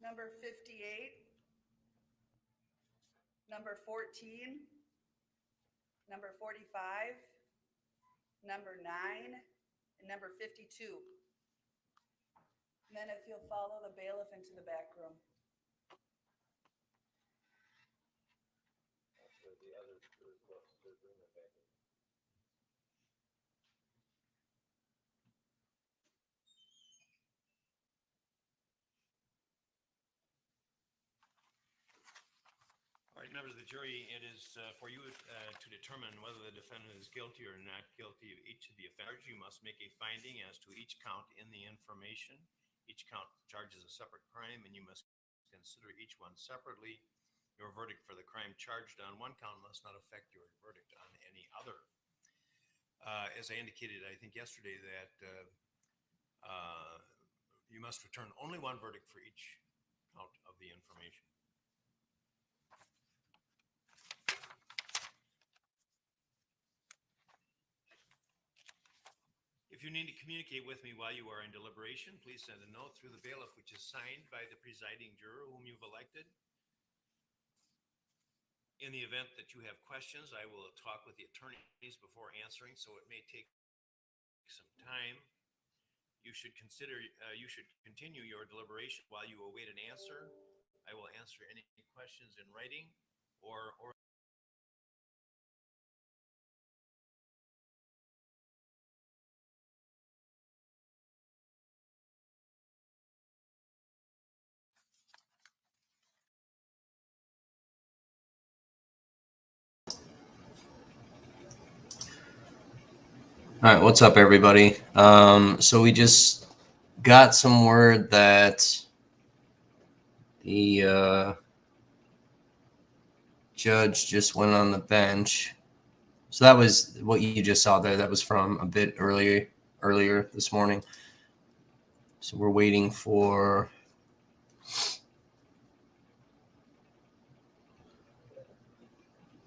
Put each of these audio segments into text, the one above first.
number 58, number 14, number 45, number 9, and number 52. And then if you'll follow the bailiff into the back room. All right, members of the jury, it is for you to determine whether the defendant is guilty or not guilty of each of the offenders. You must make a finding as to each count in the information. Each count charges a separate crime, and you must consider each one separately. Your verdict for the crime charged on one count must not affect your verdict on any other. As I indicated, I think yesterday, that you must return only one verdict for each count of the information. If you need to communicate with me while you are in deliberation, please send a note through the bailiff, which is signed by the presiding juror whom you've elected. In the event that you have questions, I will talk with the attorneys before answering, so it may take some time. You should continue your deliberation while you await an answer. I will answer any questions in writing or All right, what's up, everybody? So we just got some word that the judge just went on the bench. So that was what you just saw there. That was from a bit earlier this morning. So we're waiting for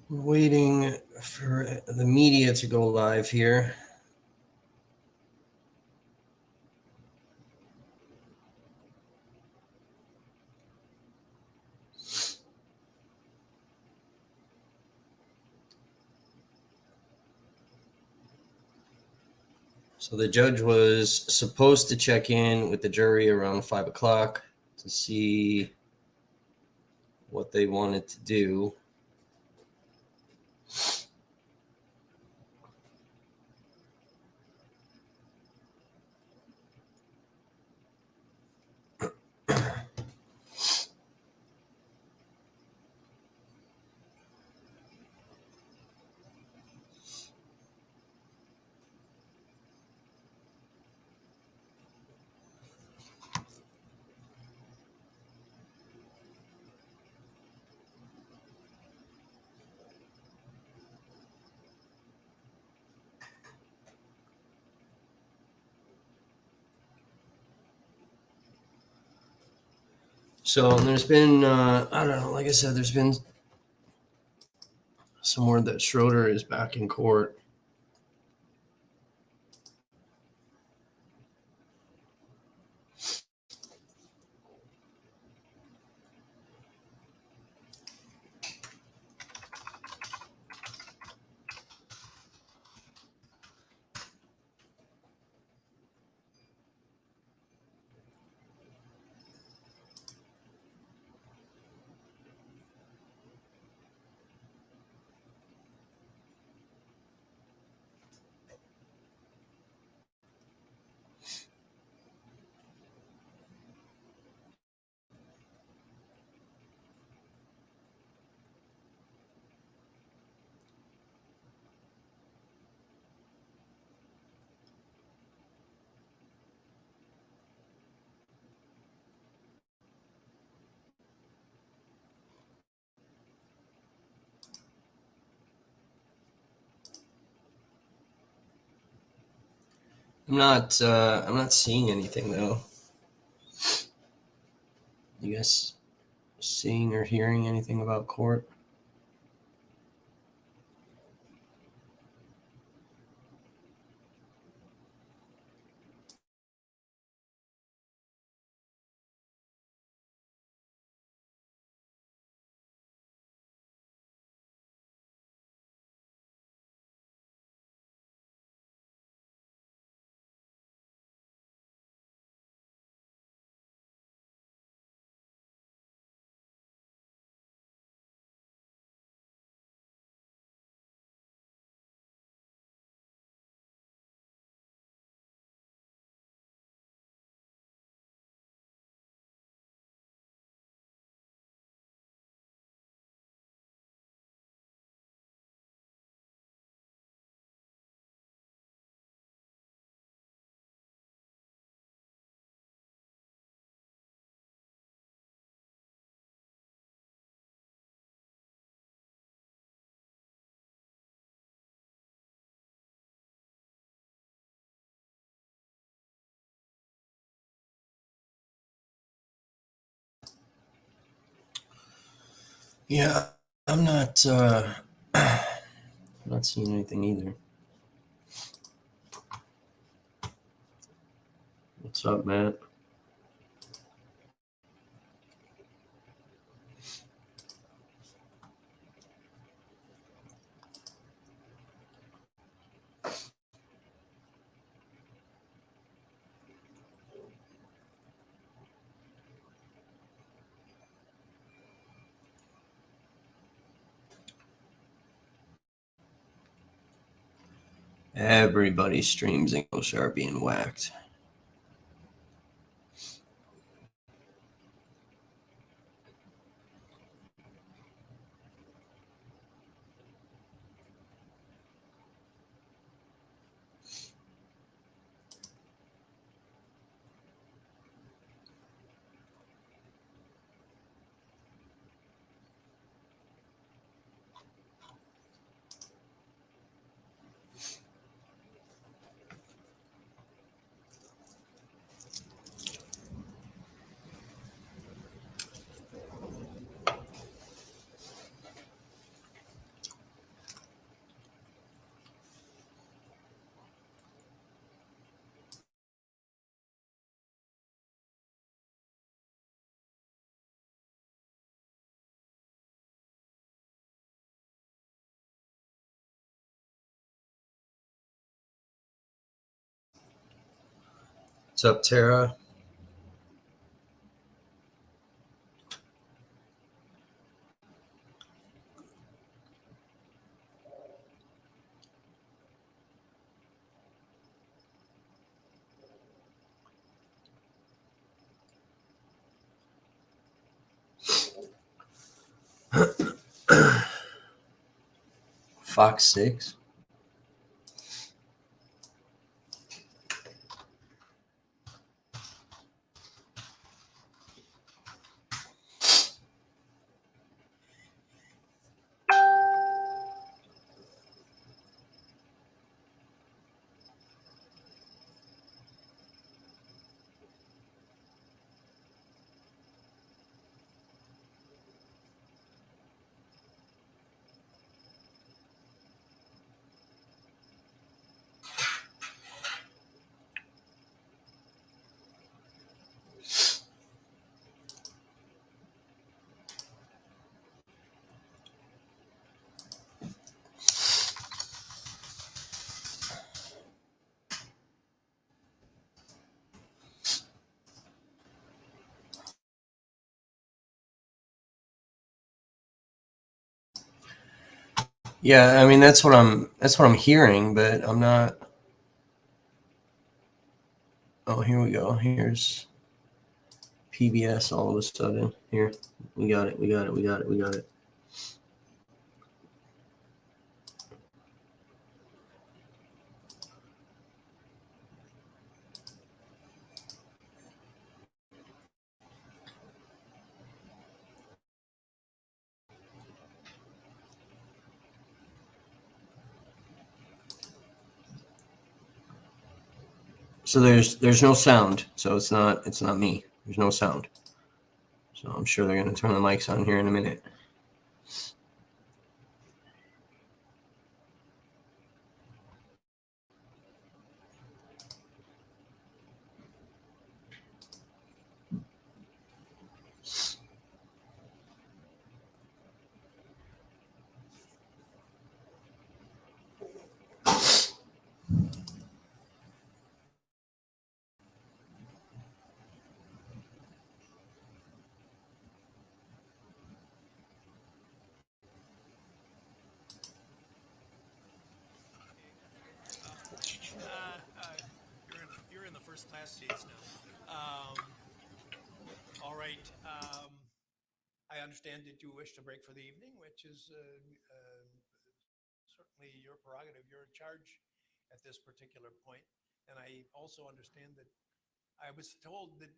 the media to go live here. So the judge was supposed to check in with the jury around 5 o'clock to see what they wanted to do. So there's been, I don't know, like I said, there's been some word that Schroeder is back in court. I'm not seeing anything though. You guys seeing or hearing anything about court? Yeah, I'm not. I'm not seeing anything either. What's up, Matt? Everybody's streams in English are being whacked. What's up, Tara? Fox 6. Yeah, I mean that's what I'm hearing, but I'm not. Oh, here we go. Here's PBS all of a sudden. Here, we got it. We got it. We got it. We got it. So there's no sound. So it's not me. There's no sound. So I'm sure they're gonna turn the mics on here in a minute. You're in the first class seats now. All right. I understand that you wish to break for the evening, which is certainly your prerogative. You're in charge at this particular point. And I also understand that I was told that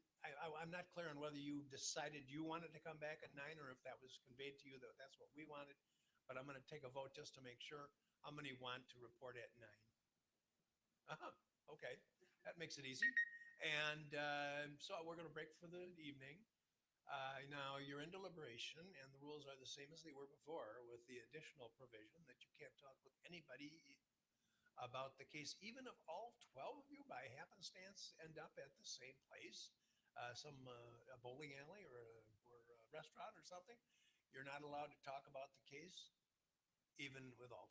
I'm not clear on whether you decided you wanted to come back at 9 or if that was conveyed to you that that's what we wanted. But I'm going to take a vote just to make sure. How many want to report at 9? Uh-huh. Okay. That makes it easy. And so we're going to break for the evening. Now you're in deliberation, and the rules are the same as they were before, with the additional provision that you can't talk with anybody about the case, even if all 12 of you by happenstance end up at the same place, a bowling alley or a restaurant or something. You're not allowed to talk about the case, even with all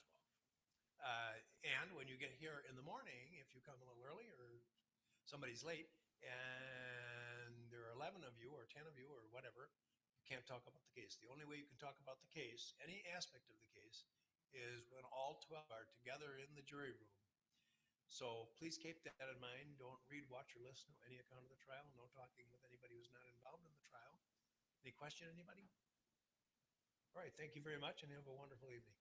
12. And when you get here in the morning, if you come a little early or somebody's late and there are 11 of you or 10 of you or whatever, you can't talk about the case. The only way you can talk about the case, any aspect of the case, is when all 12 are together in the jury room. So please keep that in mind. Don't read, watch, or listen to any account of the trial. No talking with anybody who's not involved in the trial. Any question, anybody? All right, thank you very much and have a wonderful evening.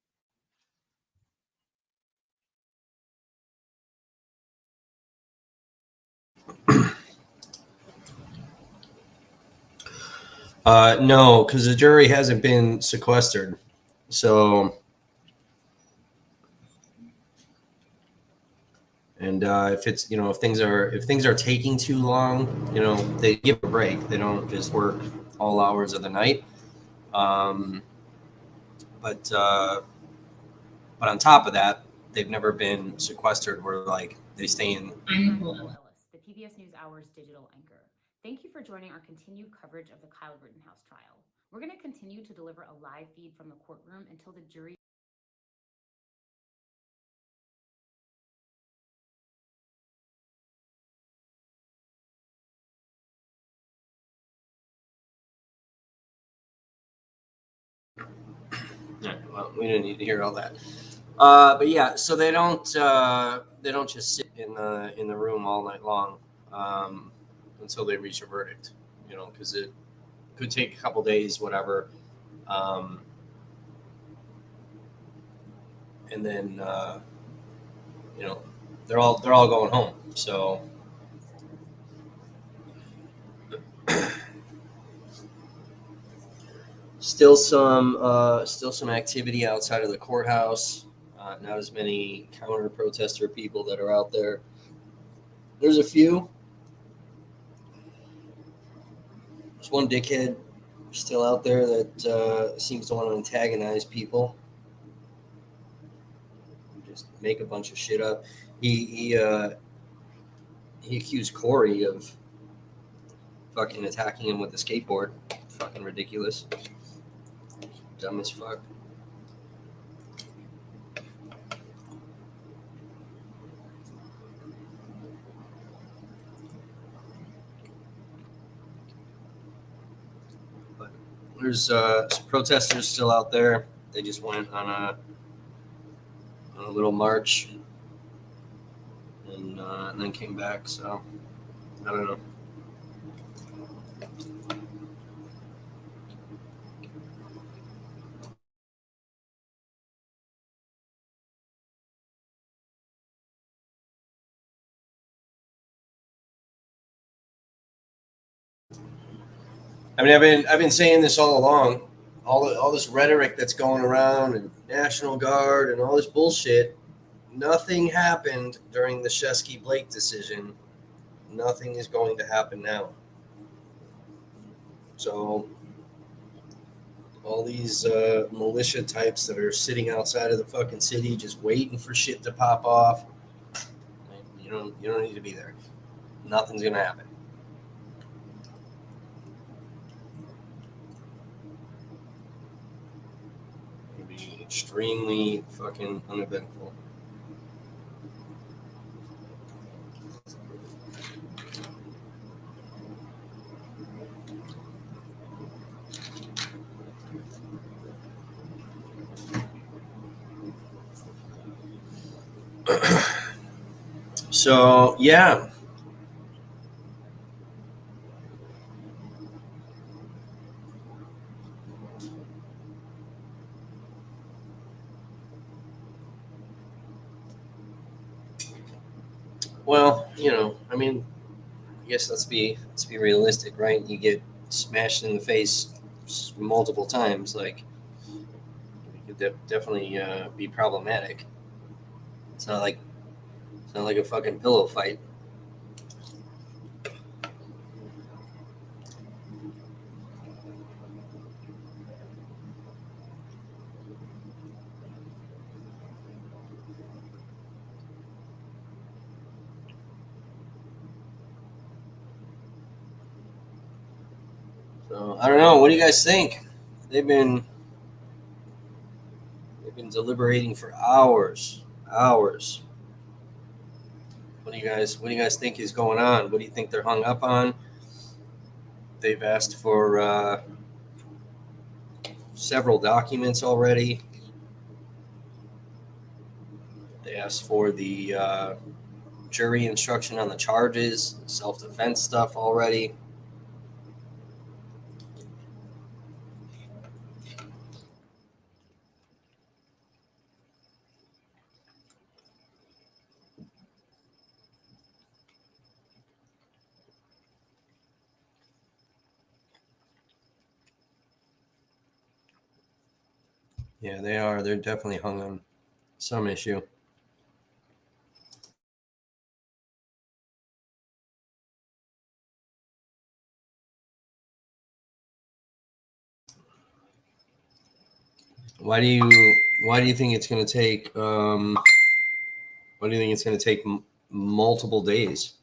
No, because the jury hasn't been sequestered. So, and if it's if things are taking too long, they give a break. They don't just work all hours of the night. But on top of that, they've never been sequestered where like they stay in. I'm Nicole Ellis, the PBS NewsHour's digital anchor. Thank you for joining our continued coverage of the Kyle Rittenhouse trial. We're going to continue to deliver a live feed from the courtroom until the jury. Yeah, well, we didn't need to hear all that. But yeah, so they don't just sit in the room all night long until they reach a verdict, because it could take a couple days, whatever, and then they're all going home. So still some activity outside of the courthouse. Not as many counter protester people that are out there. There's a few. There's one dickhead still out there that seems to want to antagonize people. Just make a bunch of shit up. He accused Corey of fucking attacking him with a skateboard. Fucking ridiculous. Dumb as fuck. But there's some protesters still out there. They just went on a little march and then came back. So I don't know. I mean, I've been saying this all along. All this rhetoric that's going around and National Guard and all this bullshit. Nothing happened during the Shesky Blake decision. Nothing is going to happen now. So all these militia types that are sitting outside of the fucking city just waiting for shit to pop off. You don't need to be there. Nothing's gonna happen. It'll be extremely fucking uneventful. So yeah. Well, I mean, I guess let's be realistic, right? You get smashed in the face multiple times, like it could definitely be problematic. It's not like a fucking pillow fight. So I don't know. What do you guys think? They've been deliberating for hours. Hours. What do you guys think is going on? What do you think they're hung up on? They've asked for several documents already. They asked for the jury instruction on the charges, self-defense stuff already. Yeah, they are. They're definitely hung on some issue. Why do you think it's going to take? Why do you think it's going to take multiple days?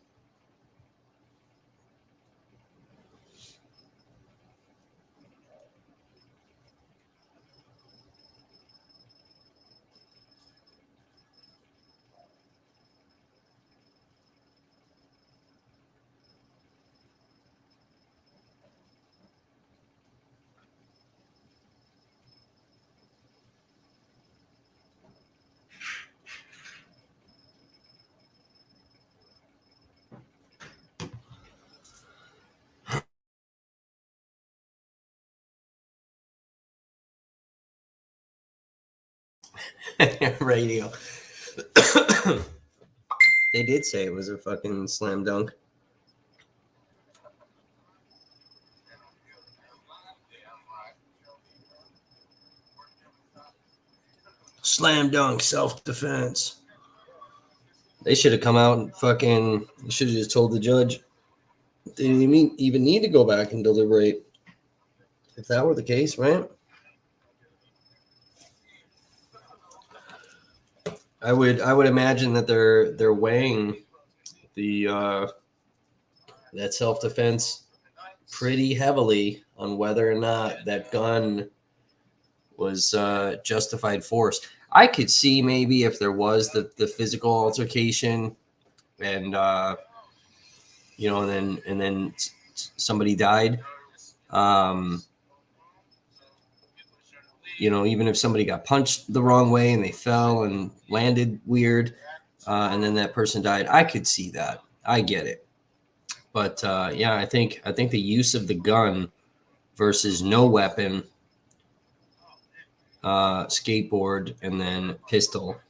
Radio. They did say it was a fucking slam dunk. Slam dunk, self-defense. They should have come out and fucking. Should have just told the judge they didn't even need to go back and deliberate. If that were the case, right? I would imagine that they're weighing the that self-defense pretty heavily on whether or not that gun was justified force. I could see maybe if there was the physical altercation and and then somebody died. Even if somebody got punched the wrong way and they fell and landed weird, and then that person died, I could see that. I get it. But yeah, I think the use of the gun versus no weapon, skateboard, and then pistol.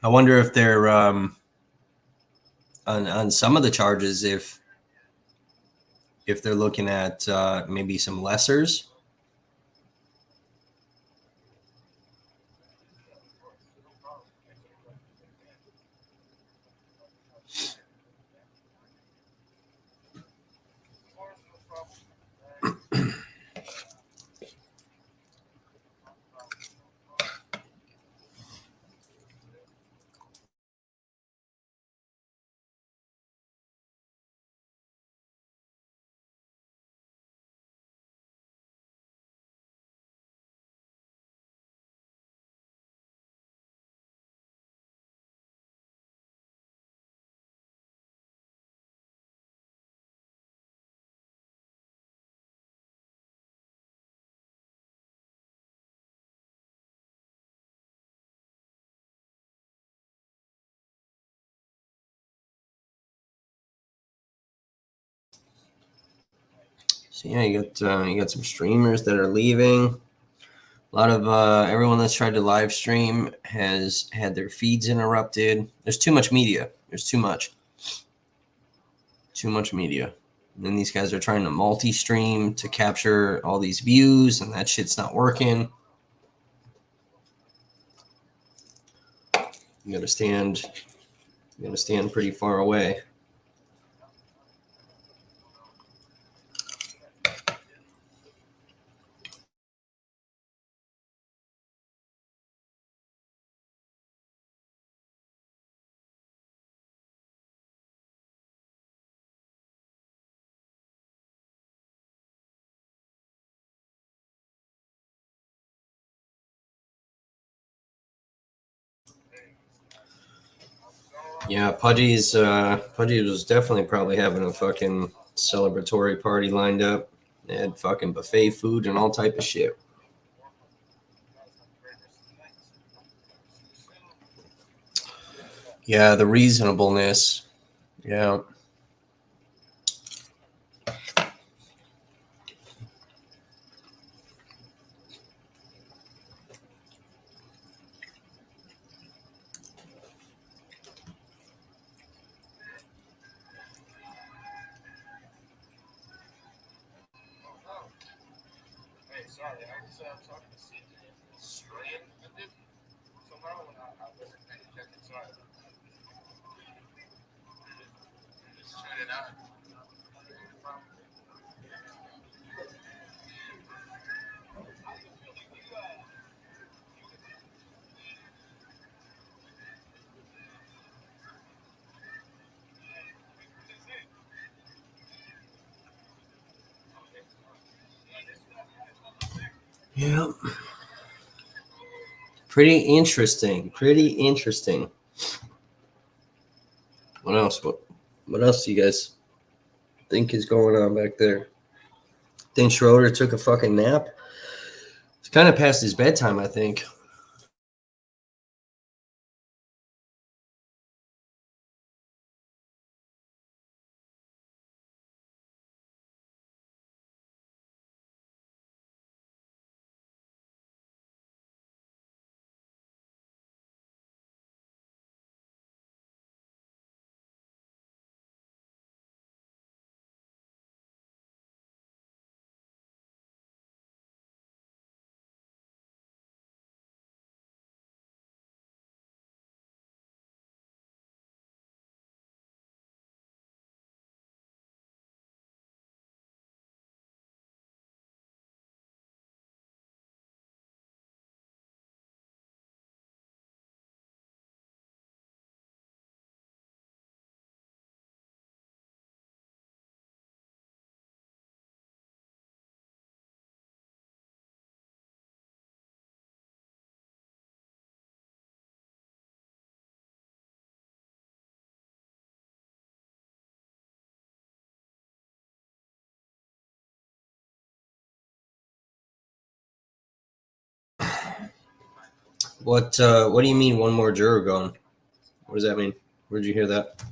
I wonder if they're on some of the charges if they're looking at maybe some lessers. So yeah, you got some streamers that are leaving. A lot of everyone that's tried to live stream has had their feeds interrupted. There's too much media. There's too much media. And then these guys are trying to multi-stream to capture all these views, and that shit's not working. You gotta stand pretty far away. Yeah, Pudgy was definitely probably having a fucking celebratory party lined up. They had fucking buffet food and all type of shit. Yeah, the reasonableness. Yeah. Yeah. Pretty interesting. Pretty interesting. What else? What else do you guys think is going on back there? Think Schroeder took a fucking nap? It's kind of past his bedtime, I think. What do you mean one more juror gone? What does that mean? Where'd you hear that?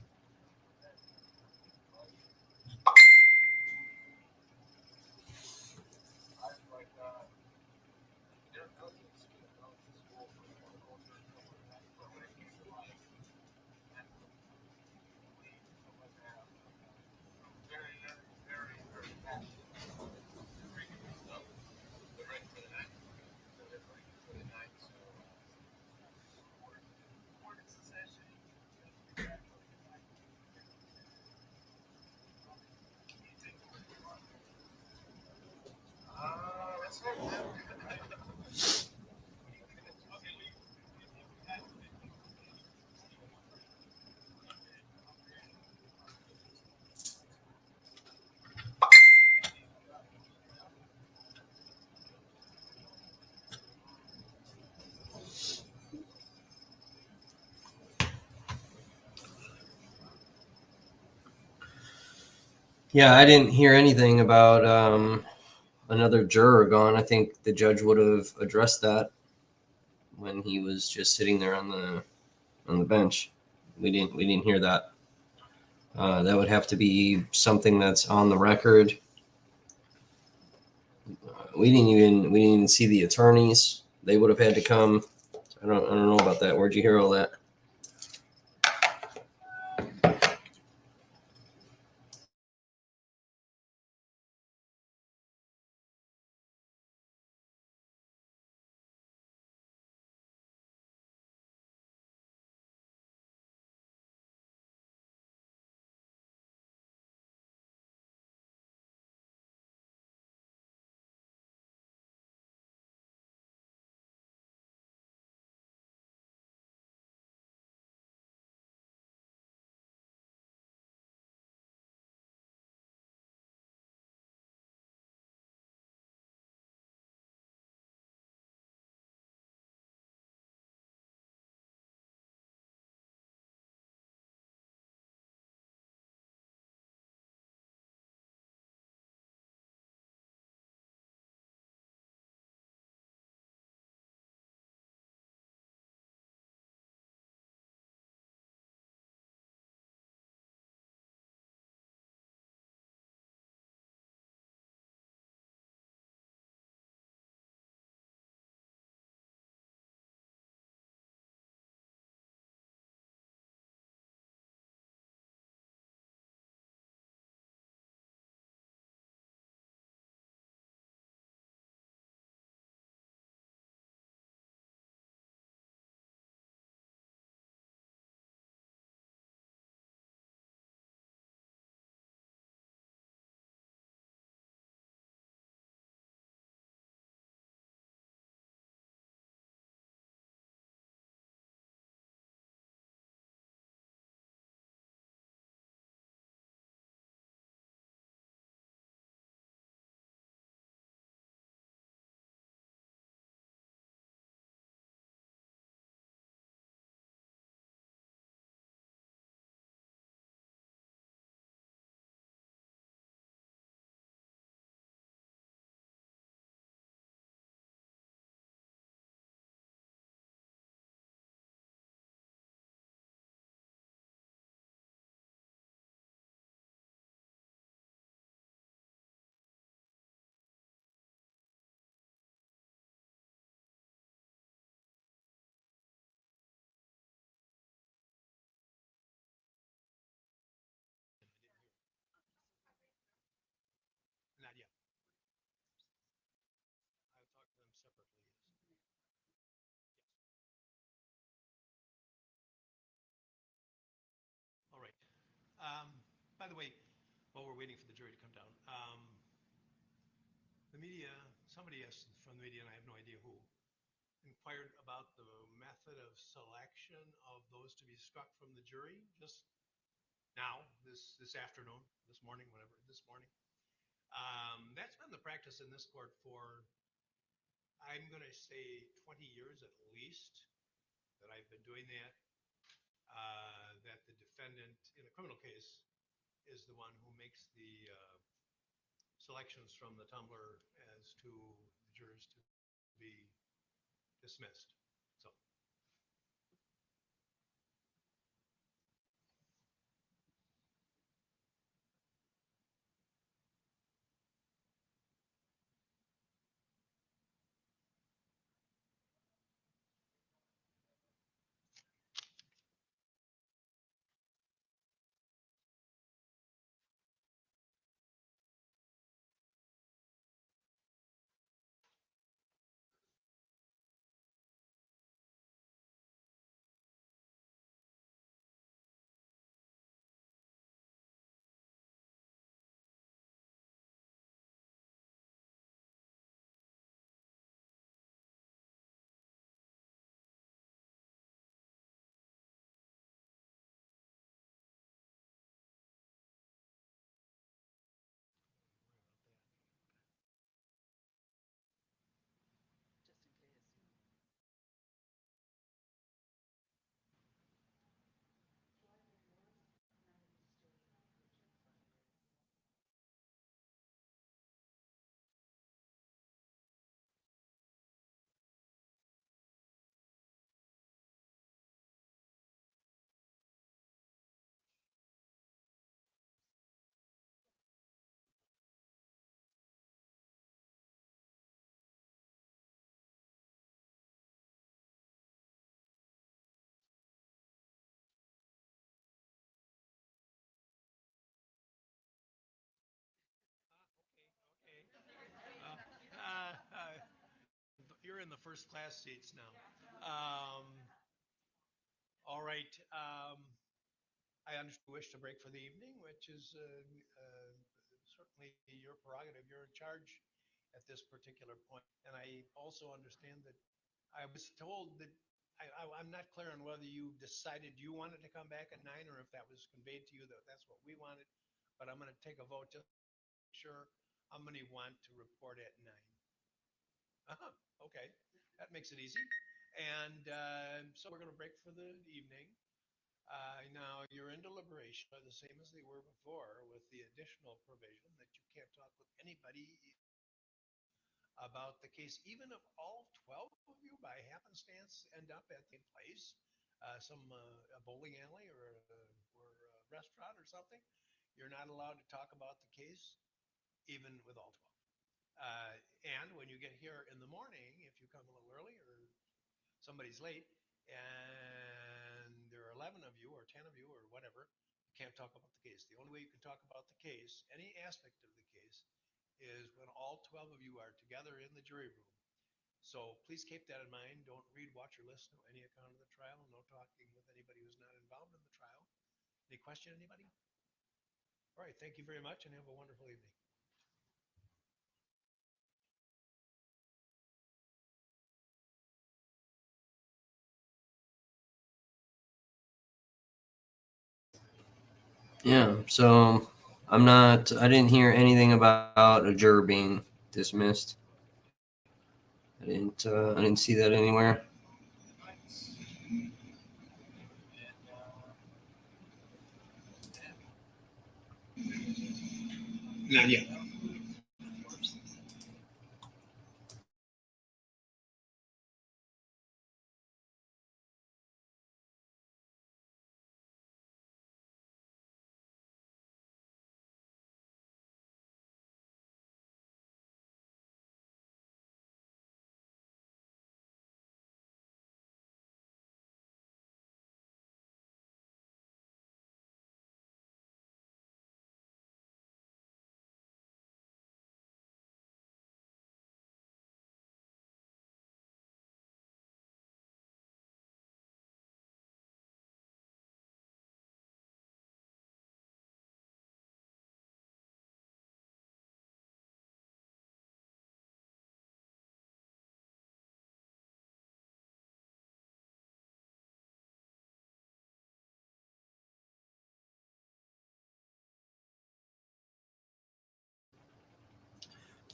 Yeah, I didn't hear anything about another juror gone. I think the judge would have addressed that when he was just sitting there on the bench. We didn't hear that. That would have to be something that's on the record. We didn't even see the attorneys. They would have had to come. I don't know about that. Where'd you hear all that? the way, while we're waiting for the jury to come down, the media, somebody else from the media, and I have no idea who, inquired about the method of selection of those to be struck from the jury just now, this afternoon, this morning, whatever, this morning. That's been the practice in this court for, I'm going to say, 20 years at least that I've been doing that. That the defendant in a criminal case is the one who makes the selections from the tumbler as to the jurors to be dismissed. So. You're in the first class seats now. All right. I understand you wish to break for the evening, which is certainly your prerogative. You're in charge at this particular point. And I also understand that I was told that I'm not clear on whether you decided you wanted to come back at 9 or if that was conveyed to you that that's what we wanted. But I'm going to take a vote just to make sure. I'm going to want to report at 9. Okay, that makes it easy. And so we're going to break for the evening. Now you're in deliberation, are the same as they were before, with the additional provision that you can't talk with anybody about the case, even if all 12 of you by happenstance end up at the place, a bowling alley or a restaurant or something. You're not allowed to talk about the case, even with all 12. And when you get here in the morning, if you come a little early or somebody's late, and there are 11 of you or 10 of you or whatever, you can't talk about the case. The only way you can talk about the case, any aspect of the case, is when all 12 of you are together in the jury room. So please keep that in mind. Don't read, watch, or listen to any account of the trial. No talking with anybody who's not involved in the trial. Any question, anybody? All right, thank you very much and have a wonderful evening. Yeah. So I didn't hear anything about a juror being dismissed. I didn't see that anywhere. Not yet.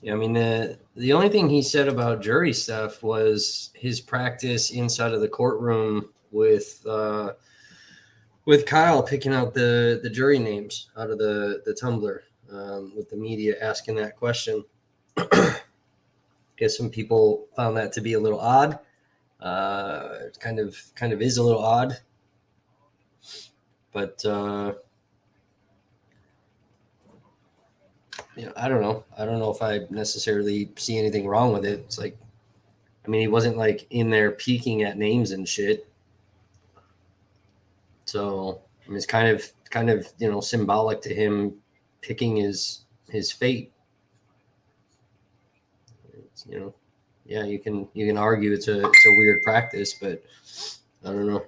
Yeah, I mean the only thing he said about jury stuff was his practice inside of the courtroom with Kyle picking out the jury names out of the Tumblr, with the media asking that question. Guess some people found that to be a little odd. It kind of is a little odd, but I don't know. I don't know if I necessarily see anything wrong with it. It's like, I mean, he wasn't like in there peeking at names and shit. So I mean, it's kind of symbolic to him picking his fate. It's, yeah, you can argue it's a weird practice, but I don't know.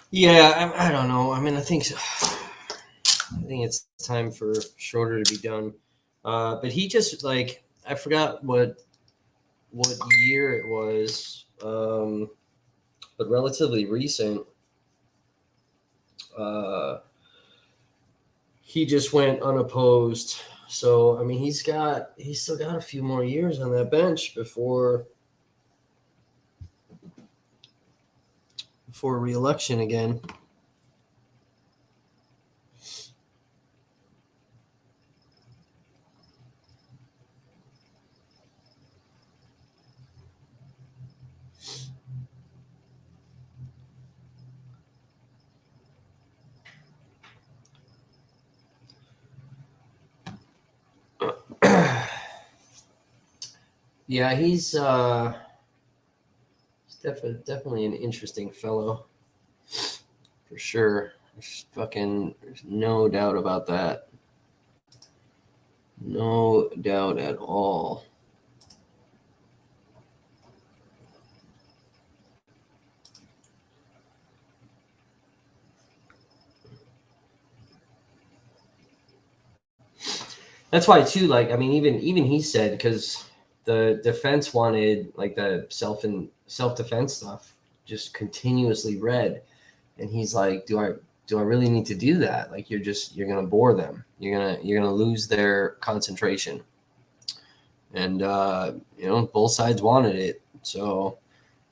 Yeah, I don't know. I mean, I think it's time for Schroeder to be done. But he just like, I forgot what year it was, but relatively recent. Uh, he just went unopposed. So I mean, he's still got a few more years on that bench before re-election again. Yeah, he's definitely an interesting fellow, for sure. There's no doubt about that. No doubt at all. That's why too. Like, I mean, even he said, because the defense wanted like the self defense stuff just continuously read, and he's like, do I really need to do that? Like, you're gonna bore them. You're gonna lose their concentration. And both sides wanted it, so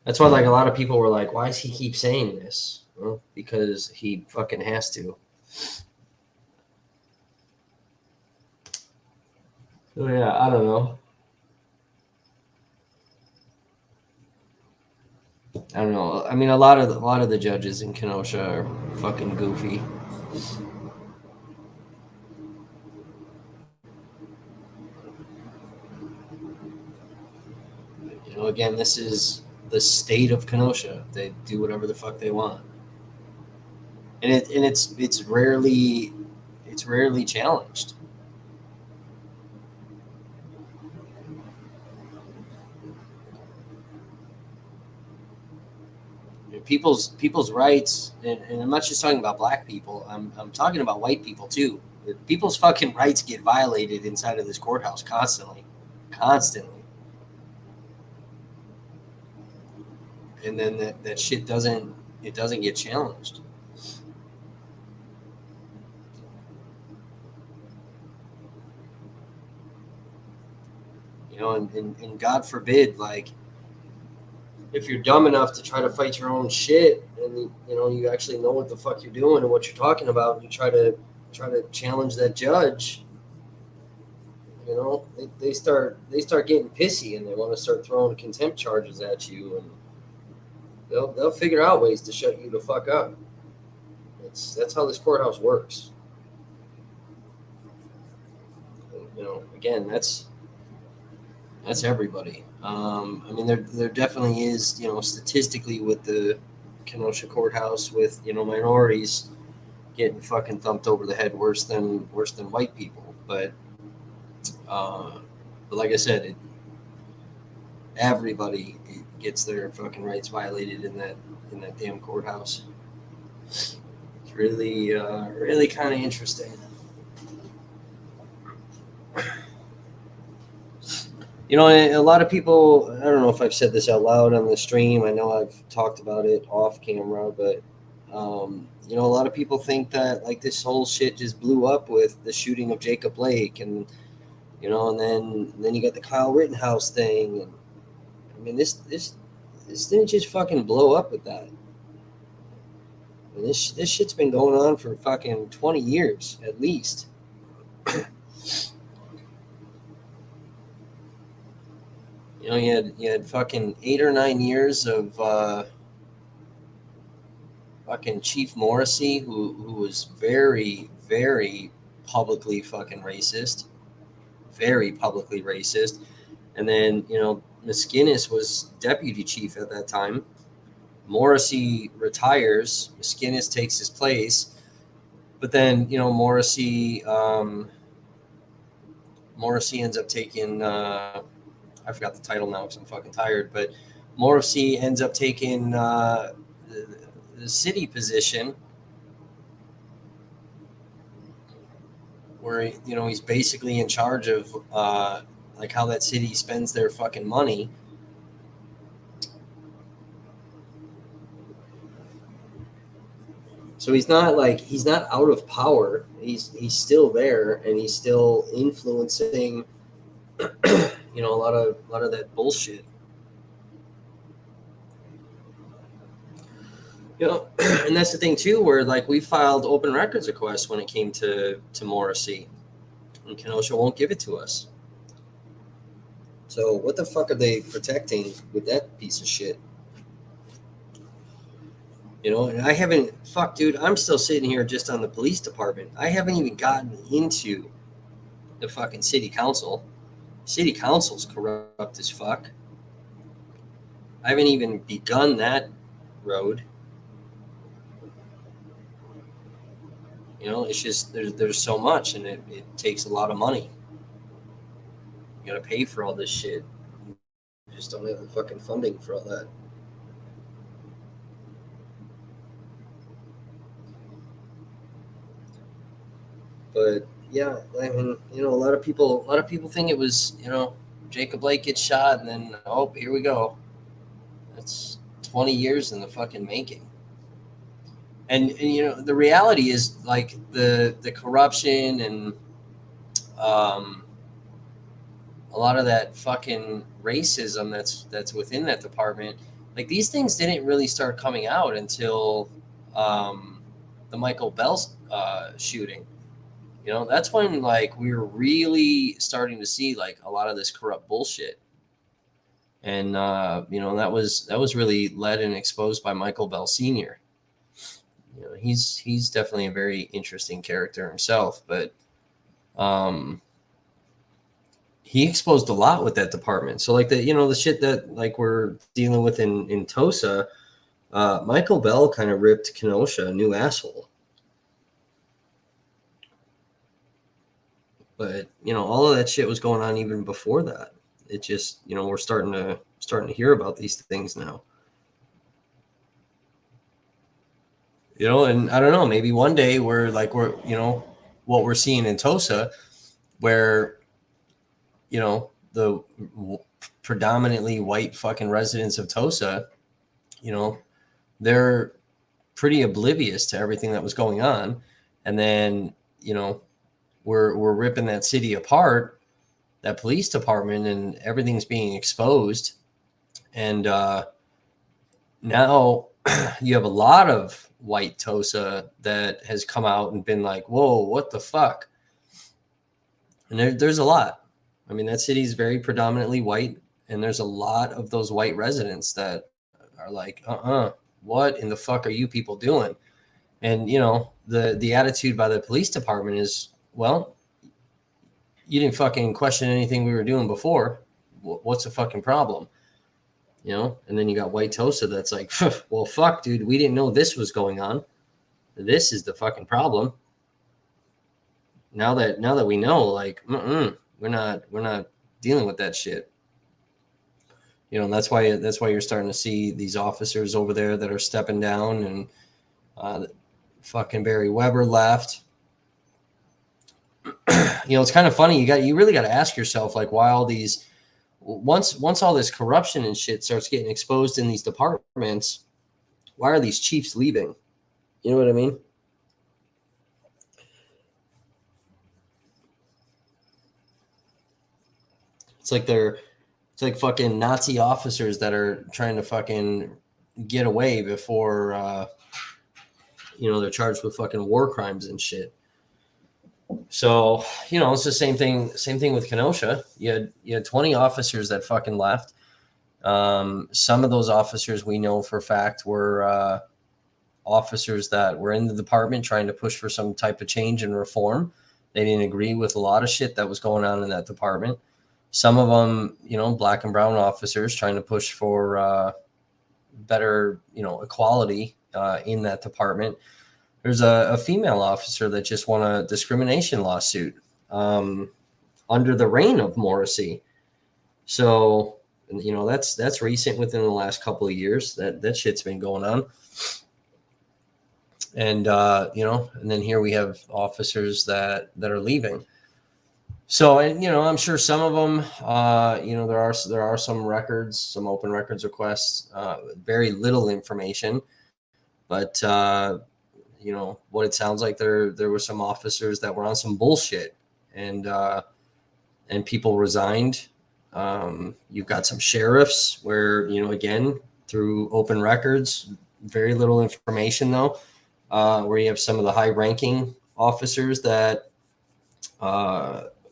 that's why like a lot of people were like, why does he keep saying this? Well, because he fucking has to. So yeah, I don't know. I don't know. I mean, a lot of the judges in Kenosha are fucking goofy. Again, this is the state of Kenosha. They do whatever the fuck they want, and it's rarely challenged. People's rights, and I'm not just talking about black people. I'm talking about white people too. People's fucking rights get violated inside of this courthouse constantly, and then that shit doesn't get challenged. you know, and God forbid, like, if you're dumb enough to try to fight your own shit, and you know you actually know what the fuck you're doing and what you're talking about, and you try to challenge that judge, you know, they start getting pissy and they want to start throwing contempt charges at you, and they'll figure out ways to shut you the fuck up. That's how this courthouse works. And, you know, again, that's everybody. I mean, there definitely is, you know, statistically with the Kenosha courthouse, with, you know, minorities getting fucking thumped over the head worse than white people. But like I said, everybody gets their fucking rights violated in that damn courthouse. It's really really kind of interesting. You know, a lot of people, I don't know if I've said this out loud on the stream. I know I've talked about it off camera, but, you know, a lot of people think that, like, this whole shit just blew up with the shooting of Jacob Blake, and, you know, and then you got the Kyle Rittenhouse thing. And, I mean, this didn't just fucking blow up with that. I mean, this shit's been going on for fucking 20 years, at least. You know, you had fucking 8 or 9 years of fucking Chief Morrissey, who was very, very publicly fucking racist, very publicly racist. And then, you know, Miskinis was deputy chief at that time. Morrissey retires. Miskinis takes his place. But then, you know, Morrissey ends up taking, I forgot the title now because I'm fucking tired, but Morrissey ends up taking the city position, where, you know, he's basically in charge of like how that city spends their fucking money. So he's not out of power. He's still there, and he's still influencing you know, a lot of that bullshit. You know, and that's the thing too, where, like, we filed open records requests when it came to Morrissey, and Kenosha won't give it to us. So what the fuck are they protecting with that piece of shit? You know, and I haven't, dude, I'm still sitting here just on the police department. I haven't even gotten into the fucking city council. City council's corrupt as fuck. I haven't even begun that road. You know, it's just there's so much, and it takes a lot of money. You gotta pay for all this shit. You just don't have the fucking funding for all that. But yeah, I mean, you know, a lot of people think it was, you know, Jacob Blake gets shot, and then, oh, here we go. That's 20 years in the fucking making. And you know, the reality is, like, the corruption and a lot of that fucking racism that's within that department. Like, these things didn't really start coming out until the Michael Bell shooting. You know, that's when, like, we were really starting to see, like, a lot of this corrupt bullshit. And you know, that was really led and exposed by Michael Bell Sr. You know, he's definitely a very interesting character himself, but he exposed a lot with that department. So, like, the, you know, the shit that, like, we're dealing with in Tosa, Michael Bell kind of ripped Kenosha a new asshole. But, you know, all of that shit was going on even before that. It just, you know, we're starting to hear about these things now. You know, and I don't know, maybe one day we're, you know, what we're seeing in Tosa, where, you know, the predominantly white fucking residents of Tosa, you know, they're pretty oblivious to everything that was going on. And then, you know, we're ripping that city apart. that police department, and everything's being exposed. And now you have a lot of white TOSA that has come out and been like, whoa, what the fuck? And there's a lot. I mean, that city is very predominantly white, and there's a lot of those white residents that are like, what in the fuck are you people doing? And, you know, the attitude by the police department is, well, you didn't fucking question anything we were doing before. What's the fucking problem? You know? And then you got white TOSA that's like, well, fuck, dude, we didn't know this was going on. This is the fucking problem. Now that we know, like, we're not dealing with that shit. You know, and that's why you're starting to see these officers over there that are stepping down, and fucking Barry Weber left. You know, it's kind of funny. You really got to ask yourself, like, why all these, once all this corruption and shit starts getting exposed in these departments, why are these chiefs leaving? You know what I mean? It's like fucking Nazi officers that are trying to fucking get away before, you know, they're charged with fucking war crimes and shit. So, you know, it's the same thing with Kenosha. You had 20 officers that fucking left. Some of those officers we know for a fact were officers that were in the department trying to push for some type of change and reform. They didn't agree with a lot of shit that was going on in that department. Some of them, you know, black and brown officers trying to push for better, you know, equality in that department. There's a female officer that just won a discrimination lawsuit under the reign of Morrissey. So, you know, that's recent within the last couple of years. That shit's been going on. And, you know, and then here we have officers that are leaving. So, and, you know, I'm sure some of them, you know, there are some records, some open records requests, very little information, but, you know, what it sounds like there were some officers that were on some bullshit, and people resigned. You've got some sheriffs where, you know, again, through open records, very little information though, where you have some of the high ranking officers that,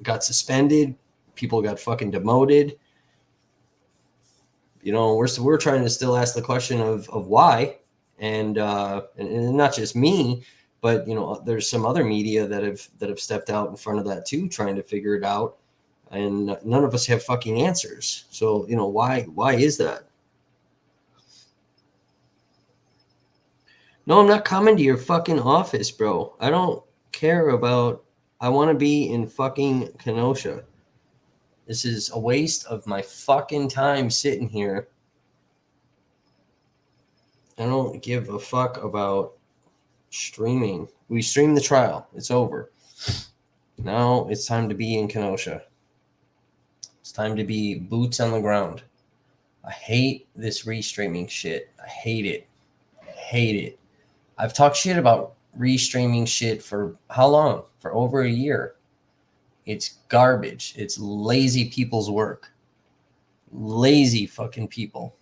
got suspended, people got fucking demoted. You know, we're trying to still ask the question of why, and not just me, but, you know, there's some other media that have stepped out in front of that too, trying to figure it out, and none of us have fucking answers. So, you know, why is that? No, I'm not coming to your fucking office, bro. I don't care about. I want to be in fucking Kenosha. This is a waste of my fucking time sitting here. I don't give a fuck about streaming. We streamed the trial. It's over. Now it's time to be in Kenosha. It's time to be boots on the ground. I hate this restreaming shit. I hate it. I hate it. I've talked shit about restreaming shit for how long? For over a year. It's garbage. It's lazy people's work. Lazy fucking people.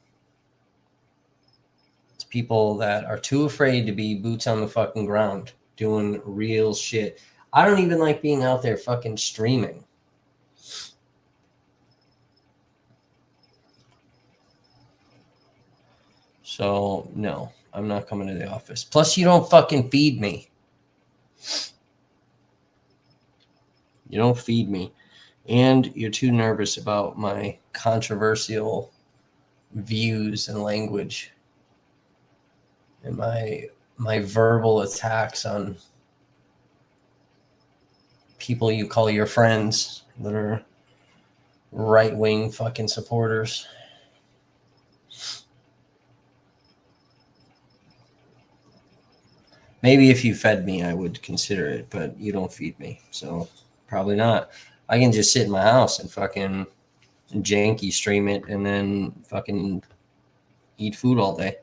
It's people that are too afraid to be boots on the fucking ground doing real shit. I don't even like being out there fucking streaming. So, no, I'm not coming to the office. Plus, you don't fucking feed me. You don't feed me. And you're too nervous about my controversial views and language and my verbal attacks on people you call your friends that are right-wing fucking supporters. Maybe if you fed me, I would consider it, but you don't feed me, so probably not. I can just sit in my house and fucking janky stream it and then fucking eat food all day.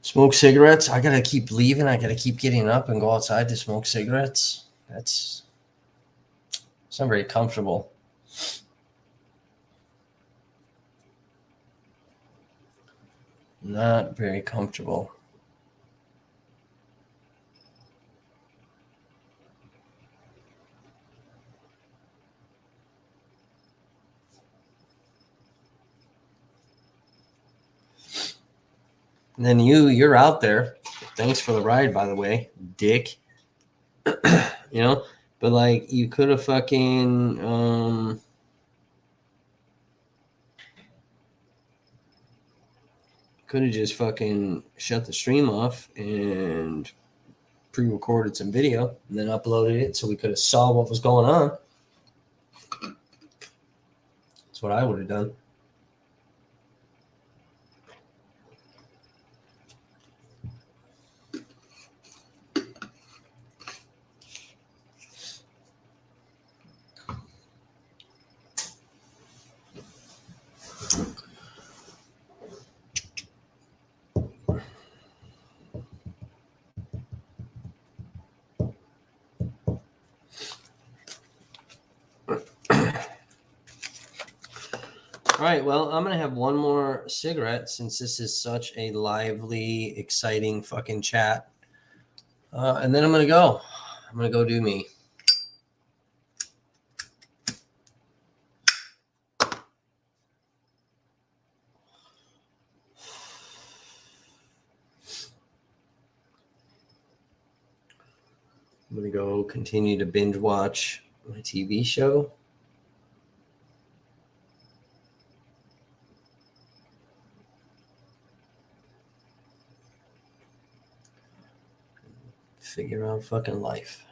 Smoke cigarettes. I gotta keep leaving. I gotta keep getting up and go outside to smoke cigarettes. That's It's not very comfortable. Not very comfortable. And then you're out there. Thanks for the ride, by the way, dick. You know, but like you could have fucking could have just fucking shut the stream off and pre-recorded some video and then uploaded it so we could have saw what was going on. That's what I would have done. All right, well, I'm going to have one more cigarette since this is such a lively, exciting fucking chat. And then I'm going to go. I'm going to go do me. I'm going to go continue to binge watch my TV show. Figure out fucking life.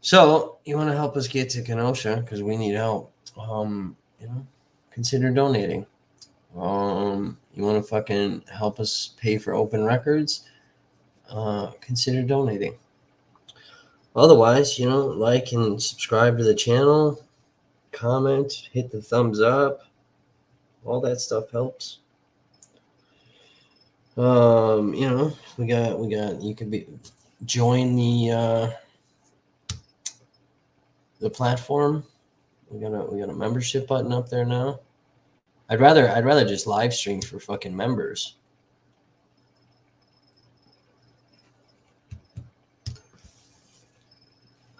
So you want to help us get to Kenosha because we need help. Consider donating. You want to fucking help us pay for open records? Consider donating. Otherwise, like and subscribe to the channel, comment, hit the thumbs up. All that stuff helps. We got. You could join the platform. We got a membership button up there now. I'd rather just live stream for fucking members.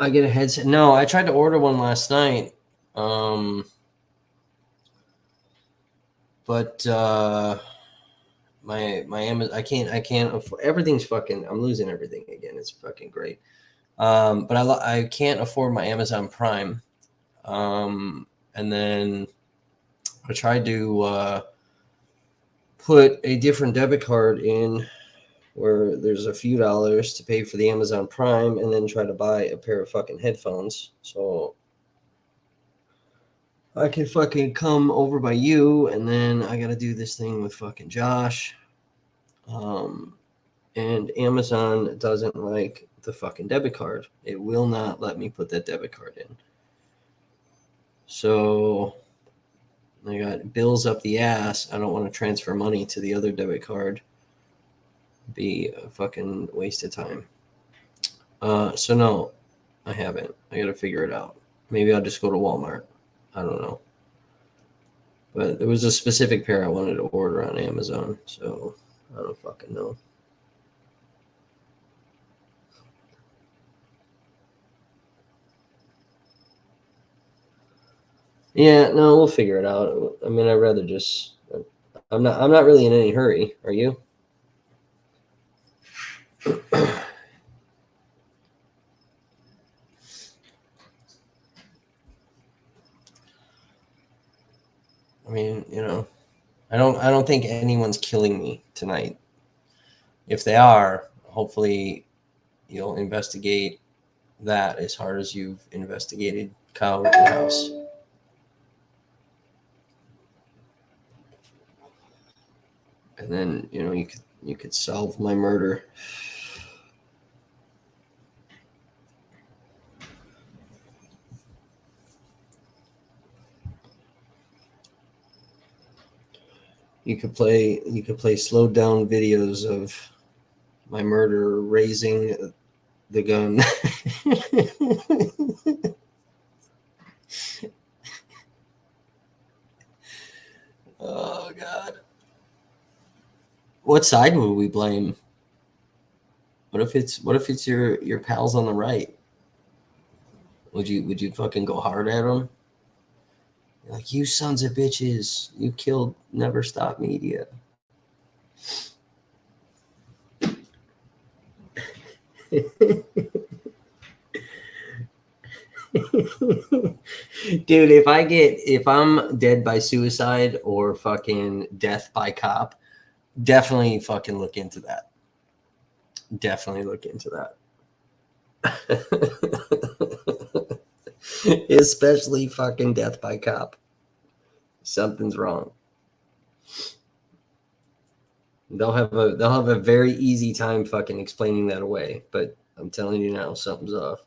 I get a headset. No, I tried to order one last night. But my Amazon, I can't afford, everything's fucking, I'm losing everything again. It's fucking great. But I can't afford my Amazon Prime. And then I tried to put a different debit card in where there's a few dollars to pay for the Amazon Prime and then try to buy a pair of fucking headphones. So I can fucking come over by you, and then I got to do this thing with fucking Josh. And Amazon doesn't like the fucking debit card. It will not let me put that debit card in. So I got bills up the ass. I don't want to transfer money to the other debit card. Be a fucking waste of time. So no, I haven't. I got to figure it out. Maybe I'll just go to Walmart. I don't know. But there was a specific pair I wanted to order on Amazon, so I don't fucking know. Yeah, no, we'll figure it out. I mean, I'd rather just. I'm not really in any hurry. Are you? I mean, I don't think anyone's killing me tonight. If they are, hopefully you'll investigate that as hard as you've investigated Kyle Rittenhouse. And then, you could solve my murder. You could play slowed down videos of my murderer raising the gun. Oh God. What side would we blame? What if it's your pals on the right? Would you fucking go hard at them? Like, you sons of bitches, you killed Never Stop Media. Dude, if I'm dead by suicide or fucking death by cop, definitely fucking look into that. Definitely look into that. Especially fucking death by cop. Something's wrong. They'll have a very easy time fucking explaining that away, but I'm telling you now, something's off.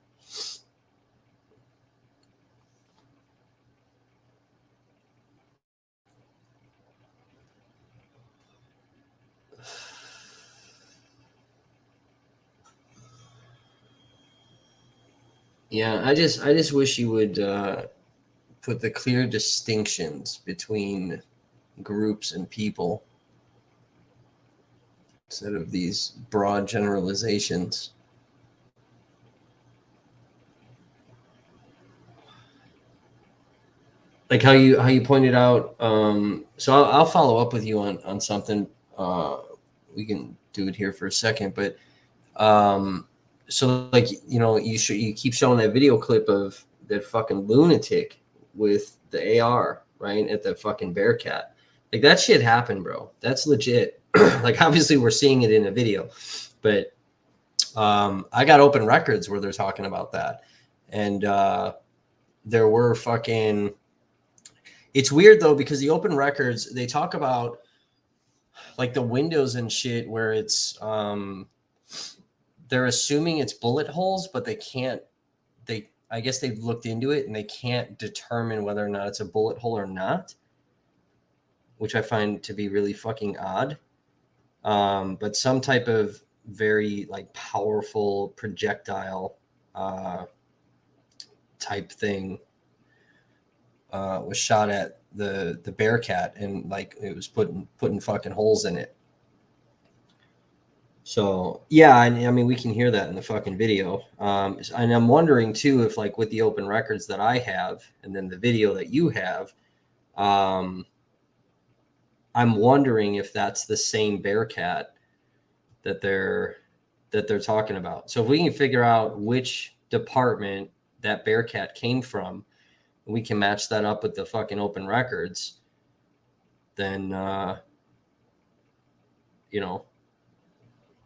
Yeah, I just wish you would put the clear distinctions between groups and people instead of these broad generalizations. Like how you pointed out. So I'll follow up with you on something. We can do it here for a second, but so like you keep showing that video clip of that fucking lunatic with the AR right at the fucking Bearcat. Like, that shit happened, bro. That's legit. Like, obviously we're seeing it in a video, but I got open records where they're talking about that, and there were fucking. It's weird though, because the open records, they talk about like the windows and shit where it's they're assuming it's bullet holes, but they can't. I guess they've looked into it and they can't determine whether or not it's a bullet hole or not, which I find to be really fucking odd. But some type of very like powerful projectile type thing was shot at the Bearcat, and like it was putting fucking holes in it. So yeah, I mean we can hear that in the fucking video, and I'm wondering too if like with the open records that I have and then the video that you have, I'm wondering if that's the same Bearcat that they're talking about. So if we can figure out which department that Bearcat came from, we can match that up with the fucking open records, then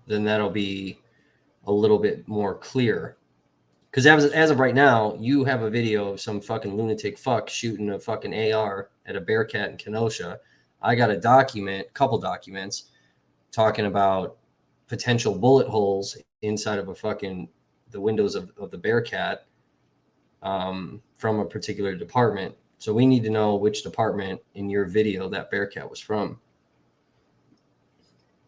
then that'll be a little bit more clear. Because as of right now, you have a video of some fucking lunatic fuck shooting a fucking AR at a Bearcat in Kenosha. I got a couple documents talking about potential bullet holes inside of the windows of the Bearcat from a particular department. So we need to know which department in your video that Bearcat was from.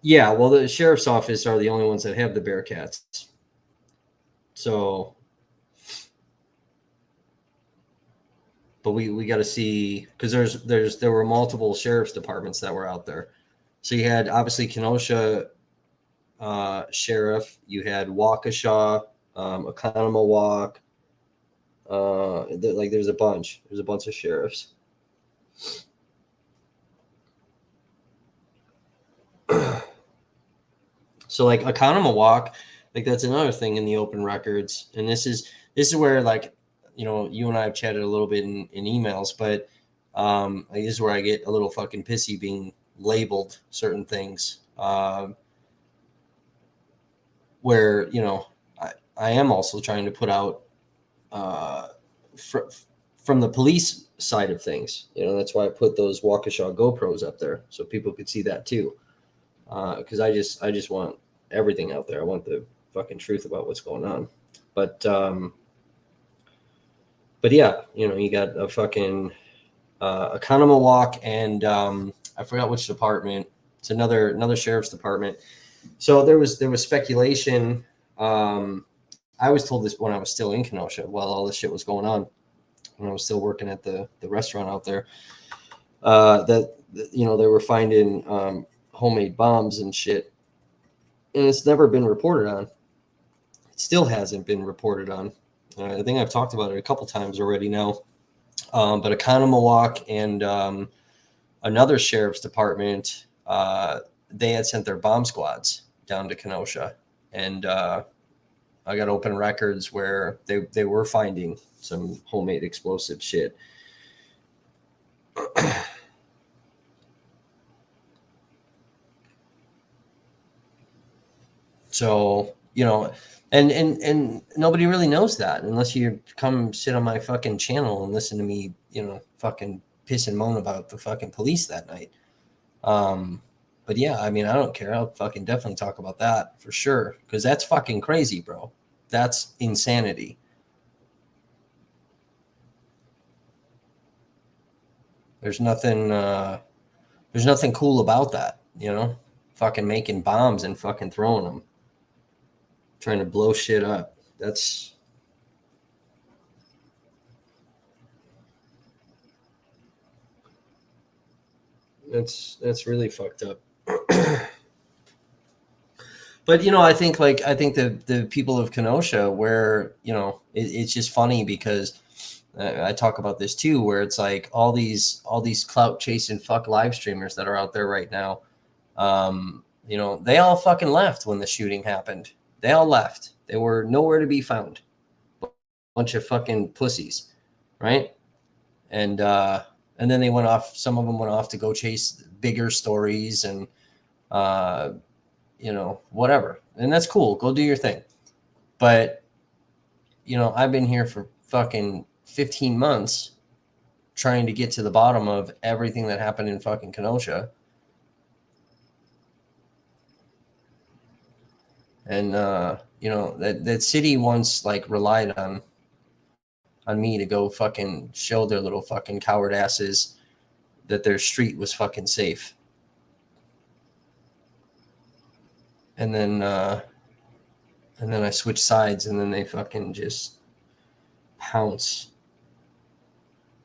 Yeah, well, the sheriff's office are the only ones that have the Bearcats. So, but we got to see, because there were multiple sheriff's departments that were out there. So you had obviously Kenosha sheriff, you had Waukesha, Oconomowoc. Like there's a bunch of sheriffs. So like Oconomowoc, like that's another thing in the open records, and this is where like you and I have chatted a little bit in emails, but like, this is where I get a little fucking pissy being labeled certain things, where I am also trying to put out from the police side of things. That's why I put those Waukesha GoPros up there so people could see that too. Because I just want everything out there. I want the fucking truth about what's going on. But yeah, you got a fucking Economawalk, and I forgot which department. It's another sheriff's department. So there was speculation. I was told this when I was still in Kenosha while all this shit was going on, when I was still working at the restaurant out there. That they were finding homemade bombs and shit, and it's never been reported on. It still hasn't been reported on. I think I've talked about it a couple times already now. But Economawalk and another sheriff's department, they had sent their bomb squads down to Kenosha, and I got open records where they were finding some homemade explosive shit. So, and nobody really knows that unless you come sit on my fucking channel and listen to me, fucking piss and moan about the fucking police that night. But yeah, I mean, I don't care. I'll fucking definitely talk about that for sure, because that's fucking crazy, bro. That's insanity. There's nothing cool about that, fucking making bombs and fucking throwing them, trying to blow shit up. That's really fucked up. But I think the people of Kenosha, where it's just funny because I talk about this too, where it's like all these clout chasing fuck live streamers that are out there right now. They all fucking left when the shooting happened. They all left. They were nowhere to be found. Bunch of fucking pussies, right? And then they went off. Some of them went off to go chase bigger stories and whatever. And that's cool. Go do your thing. But I've been here for fucking 15 months trying to get to the bottom of everything that happened in fucking Kenosha. And that city once like relied on me to go fucking show their little fucking coward asses that their street was fucking safe. And then I switch sides, and then they fucking just pounce.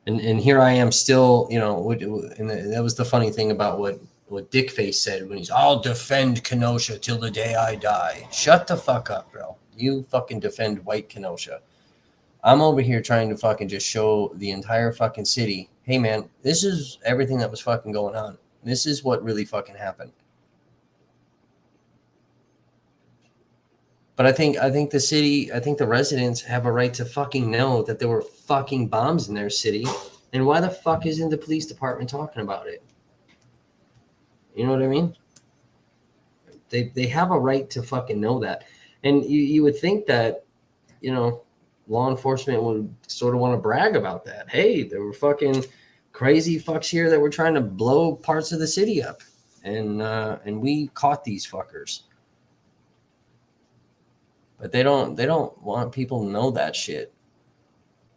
And here I am still, and that was the funny thing about what Dickface said when he's, I'll defend Kenosha till the day I die. Shut the fuck up, bro. You fucking defend white Kenosha. I'm over here trying to fucking just show the entire fucking city, hey man, this is everything that was fucking going on. This is what really fucking happened. But I think the city, I think the residents have a right to fucking know that there were fucking bombs in their city. And why the fuck isn't the police department talking about it? You know what I mean? They have a right to fucking know that. And you would think that, law enforcement would sort of want to brag about that. Hey, there were fucking crazy fucks here that were trying to blow parts of the city up. And we caught these fuckers. But they don't want people to know that shit.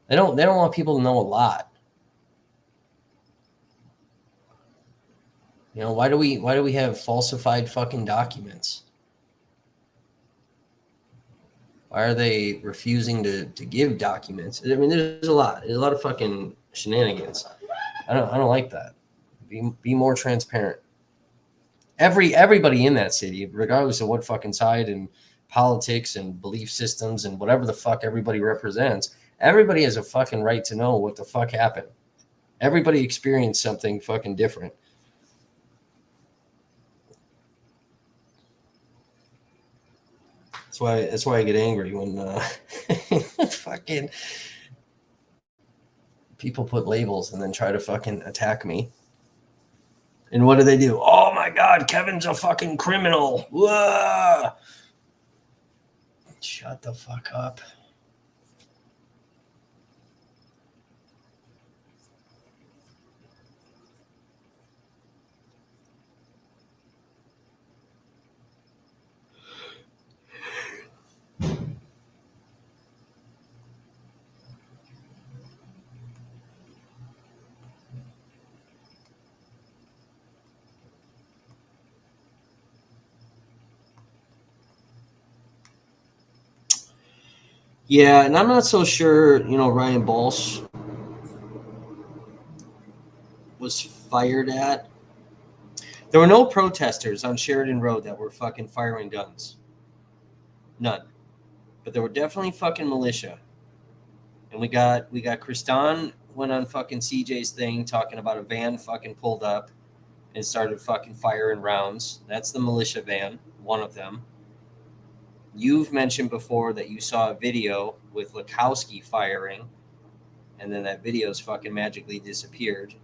They don't want people to know a lot. Why do we have falsified fucking documents? Why are they refusing to give documents? I mean, there's a lot of fucking shenanigans. I don't like that. Be more transparent. Everybody in that city, regardless of what fucking side and politics and belief systems and whatever the fuck everybody represents, everybody has a fucking right to know what the fuck happened. Everybody experienced something fucking different. That's why I get angry when fucking people put labels and then try to fucking attack me. And what do? Oh my God, Kevin's a fucking criminal. Whoa! Shut the fuck up. Yeah, and I'm not so sure, Ryan Balch was fired at. There were no protesters on Sheridan Road that were fucking firing guns. None. But there were definitely fucking militia. And we got Kristan went on fucking CJ's thing talking about a van fucking pulled up and started fucking firing rounds. That's the militia van, one of them. You've mentioned before that you saw a video with Lukowski firing, and then that video's fucking magically disappeared.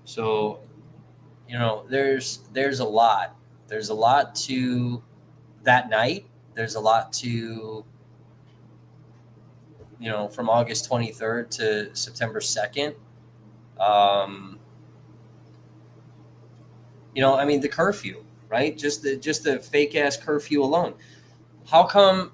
So, there's a lot. There's a lot to that night. There's a lot to, from August 23rd to September 2nd. The curfew, right? Just the fake ass curfew alone. How come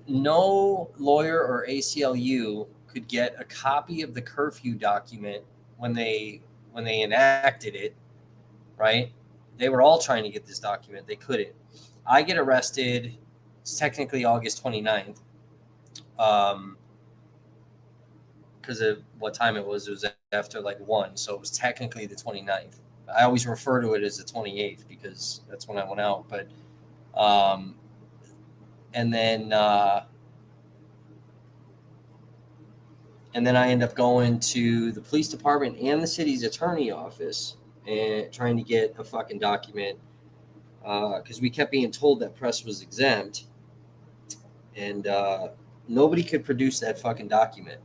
no lawyer or ACLU could get a copy of the curfew document when they enacted it, right? They were all trying to get this document. They couldn't. I get arrested. It's technically August 29th. Because of what time it was after like 1, so it was technically the 29th. I always refer to it as the 28th because that's when I went out. But and then I end up going to the police department and the city's attorney office and trying to get a fucking document because we kept being told that press was exempt, and nobody could produce that fucking document.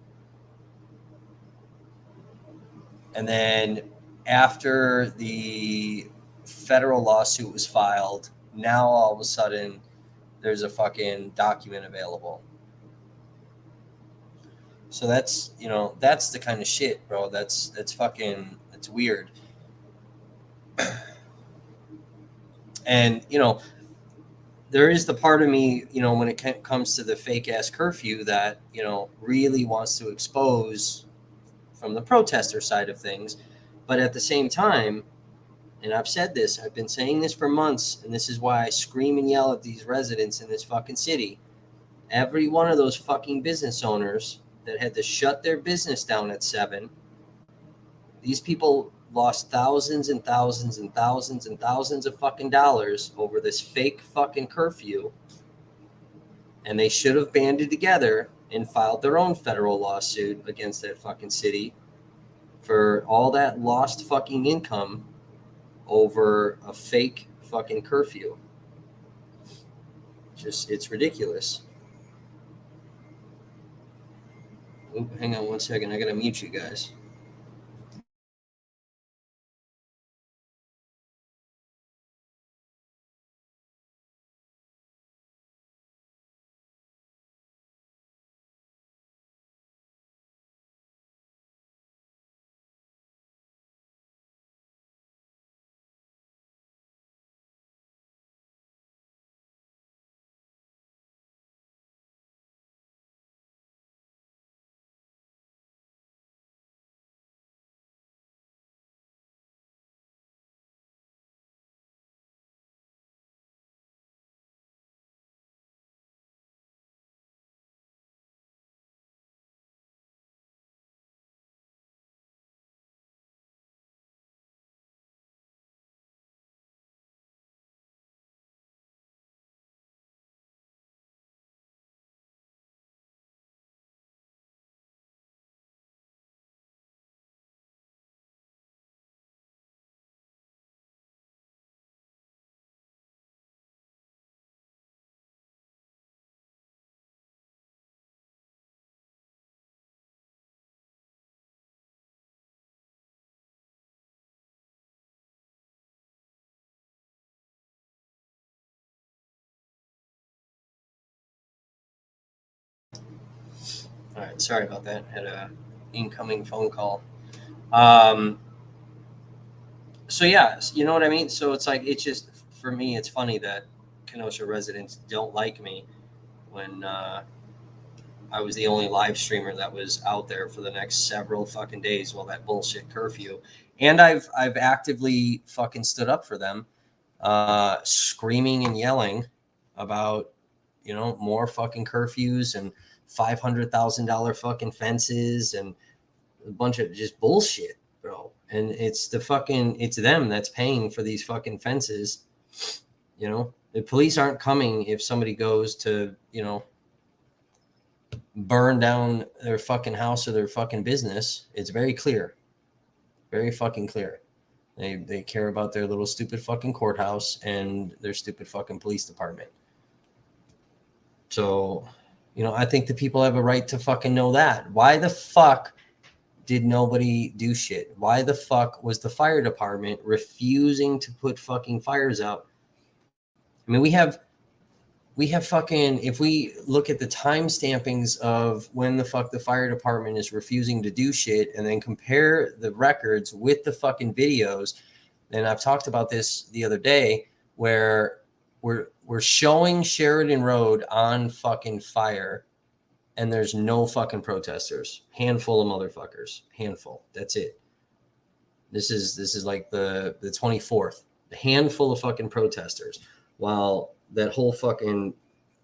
And then after the federal lawsuit was filed, now all of a sudden there's a fucking document available. So that's the kind of shit, bro. That's weird. And there is the part of me, when it comes to the fake ass curfew that really wants to expose from the protester side of things, but at the same time, and I've said this, I've been saying this for months, and this is why I scream and yell at these residents in this fucking city. Every one of those fucking business owners that had to shut their business down at 7, these people lost thousands and thousands and thousands and thousands of fucking dollars over this fake fucking curfew, and they should have banded together and filed their own federal lawsuit against that fucking city for all that lost fucking income over a fake fucking curfew. It's ridiculous. Oop, hang on one second. I gotta mute you guys. All right, sorry about that. Had a incoming phone call. So yeah, you know what I mean? So it's like, it's just, for me, it's funny that Kenosha residents don't like me when I was the only live streamer that was out there for the next several fucking days while that bullshit curfew. And I've actively fucking stood up for them, screaming and yelling about, you know, more fucking curfews and $500,000 fucking fences and a bunch of just bullshit, bro. And it's them that's paying for these fucking fences. You know, the police aren't coming if somebody goes to, you know, burn down their fucking house or their fucking business. It's very clear, very fucking clear. They care about their little stupid fucking courthouse and their stupid fucking police department. So, you know, I think the people have a right to fucking know that. Why the fuck did nobody do shit? Why the fuck was the fire department refusing to put fucking fires out? I mean, we have fucking, if we look at the time stampings of when the fuck the fire department is refusing to do shit and then compare the records with the fucking videos, and I've talked about this the other day, where we're showing Sheridan Road on fucking fire and there's no fucking protesters. Handful of motherfuckers. Handful. That's it. This is like the 24th. A handful of fucking protesters, while that whole fucking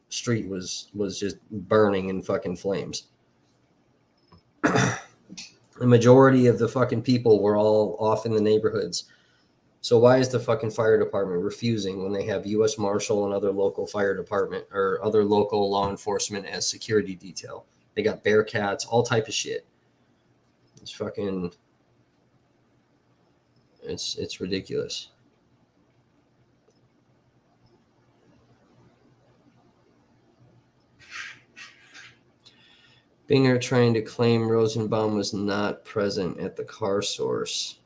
street was just burning in fucking flames. The majority of the fucking people were all off in the neighborhoods. So why is the fucking fire department refusing when they have U.S. Marshal and other local fire department or other local law enforcement as security detail? They got Bearcats, all type of shit. It's fucking, it's ridiculous. Binger trying to claim Rosenbaum was not present at the car source.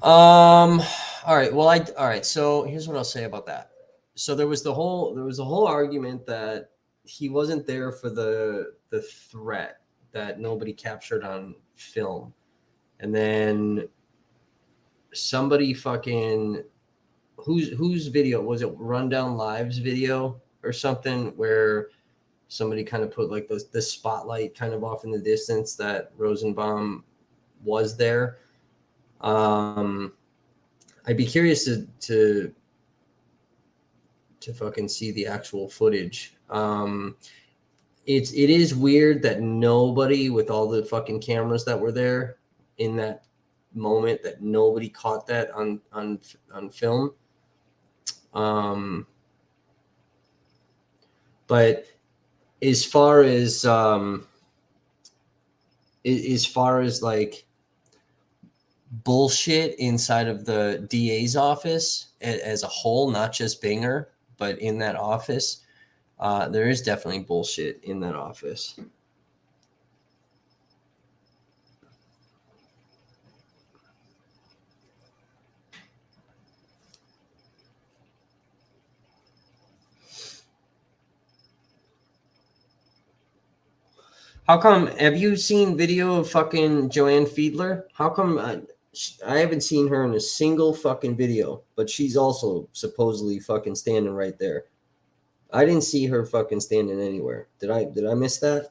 All right. Well, all right. So here's what I'll say about that. So there was the whole argument that he wasn't there for the threat, that nobody captured on film. And then somebody fucking, whose video was it? Rundown Live's video or something, where somebody kind of put like the spotlight kind of off in the distance that Rosenbaum was there. I'd be curious to fucking see the actual footage. It is weird that nobody, with all the fucking cameras that were there in that moment, that nobody caught that on film. But as far as like bullshit inside of the DA's office as a whole, not just Binger, but in that office, there is definitely bullshit in that office. How come? Have you seen video of fucking Joanne Fiedler? How come I haven't seen her in a single fucking video, but she's also supposedly fucking standing right there. I didn't see her fucking standing anywhere. Did I miss that?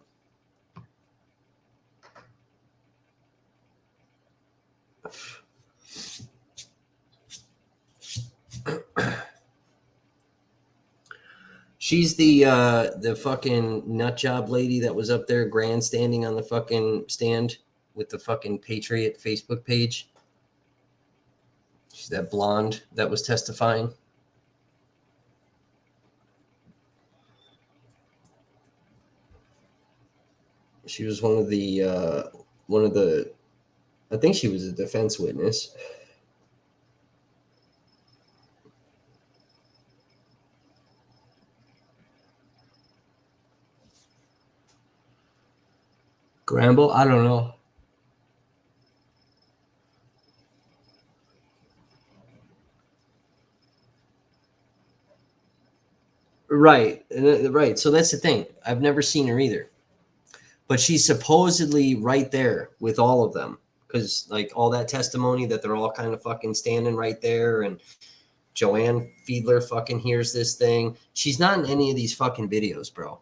She's the fucking nut job lady that was up there grandstanding on the fucking stand with the fucking Patriot Facebook page. She's that blonde that was testifying. She was one of the I think she was a defense witness. Gramble? I don't know. Right. Right. So that's the thing. I've never seen her either. But she's supposedly right there with all of them. Because, like, all that testimony that they're all kind of fucking standing right there. And Joanne Fiedler fucking hears this thing. She's not in any of these fucking videos, bro.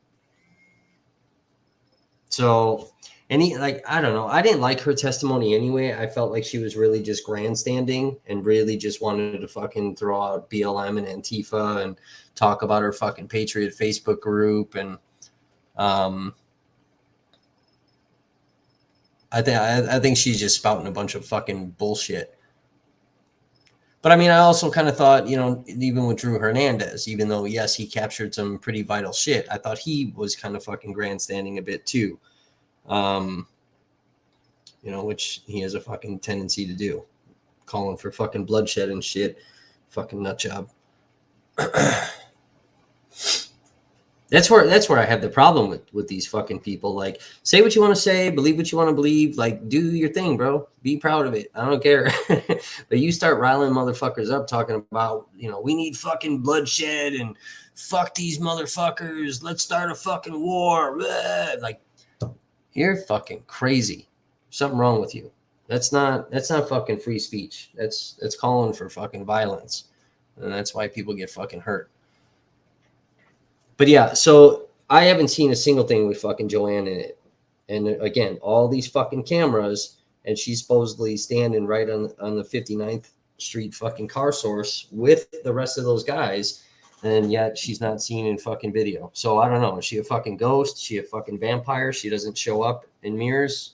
So, I don't know. I didn't like her testimony anyway. I felt like she was really just grandstanding and really just wanted to fucking throw out BLM and Antifa and talk about her fucking Patriot Facebook group. And I think she's just spouting a bunch of fucking bullshit. But I mean, I also kind of thought, even with Drew Hernandez, even though, yes, he captured some pretty vital shit, I thought he was kind of fucking grandstanding a bit too. Which he has a fucking tendency to do, calling for fucking bloodshed and shit. Fucking nut job. That's where I have the problem with these fucking people. Like, say what you want to say, believe what you want to believe, like, do your thing, bro. Be proud of it. I don't care. But you start riling motherfuckers up talking about, we need fucking bloodshed and fuck these motherfuckers. Let's start a fucking war. Blah. Like, you're fucking crazy. Something wrong with you. That's not fucking free speech. That's calling for fucking violence. And that's why people get fucking hurt. But yeah, so I haven't seen a single thing with fucking Joanne in it. And again, all these fucking cameras, and she's supposedly standing right on the 59th Street fucking car source with the rest of those guys, and yet she's not seen in fucking video. So I don't know. Is she a fucking ghost? Is she a fucking vampire? She doesn't show up in mirrors?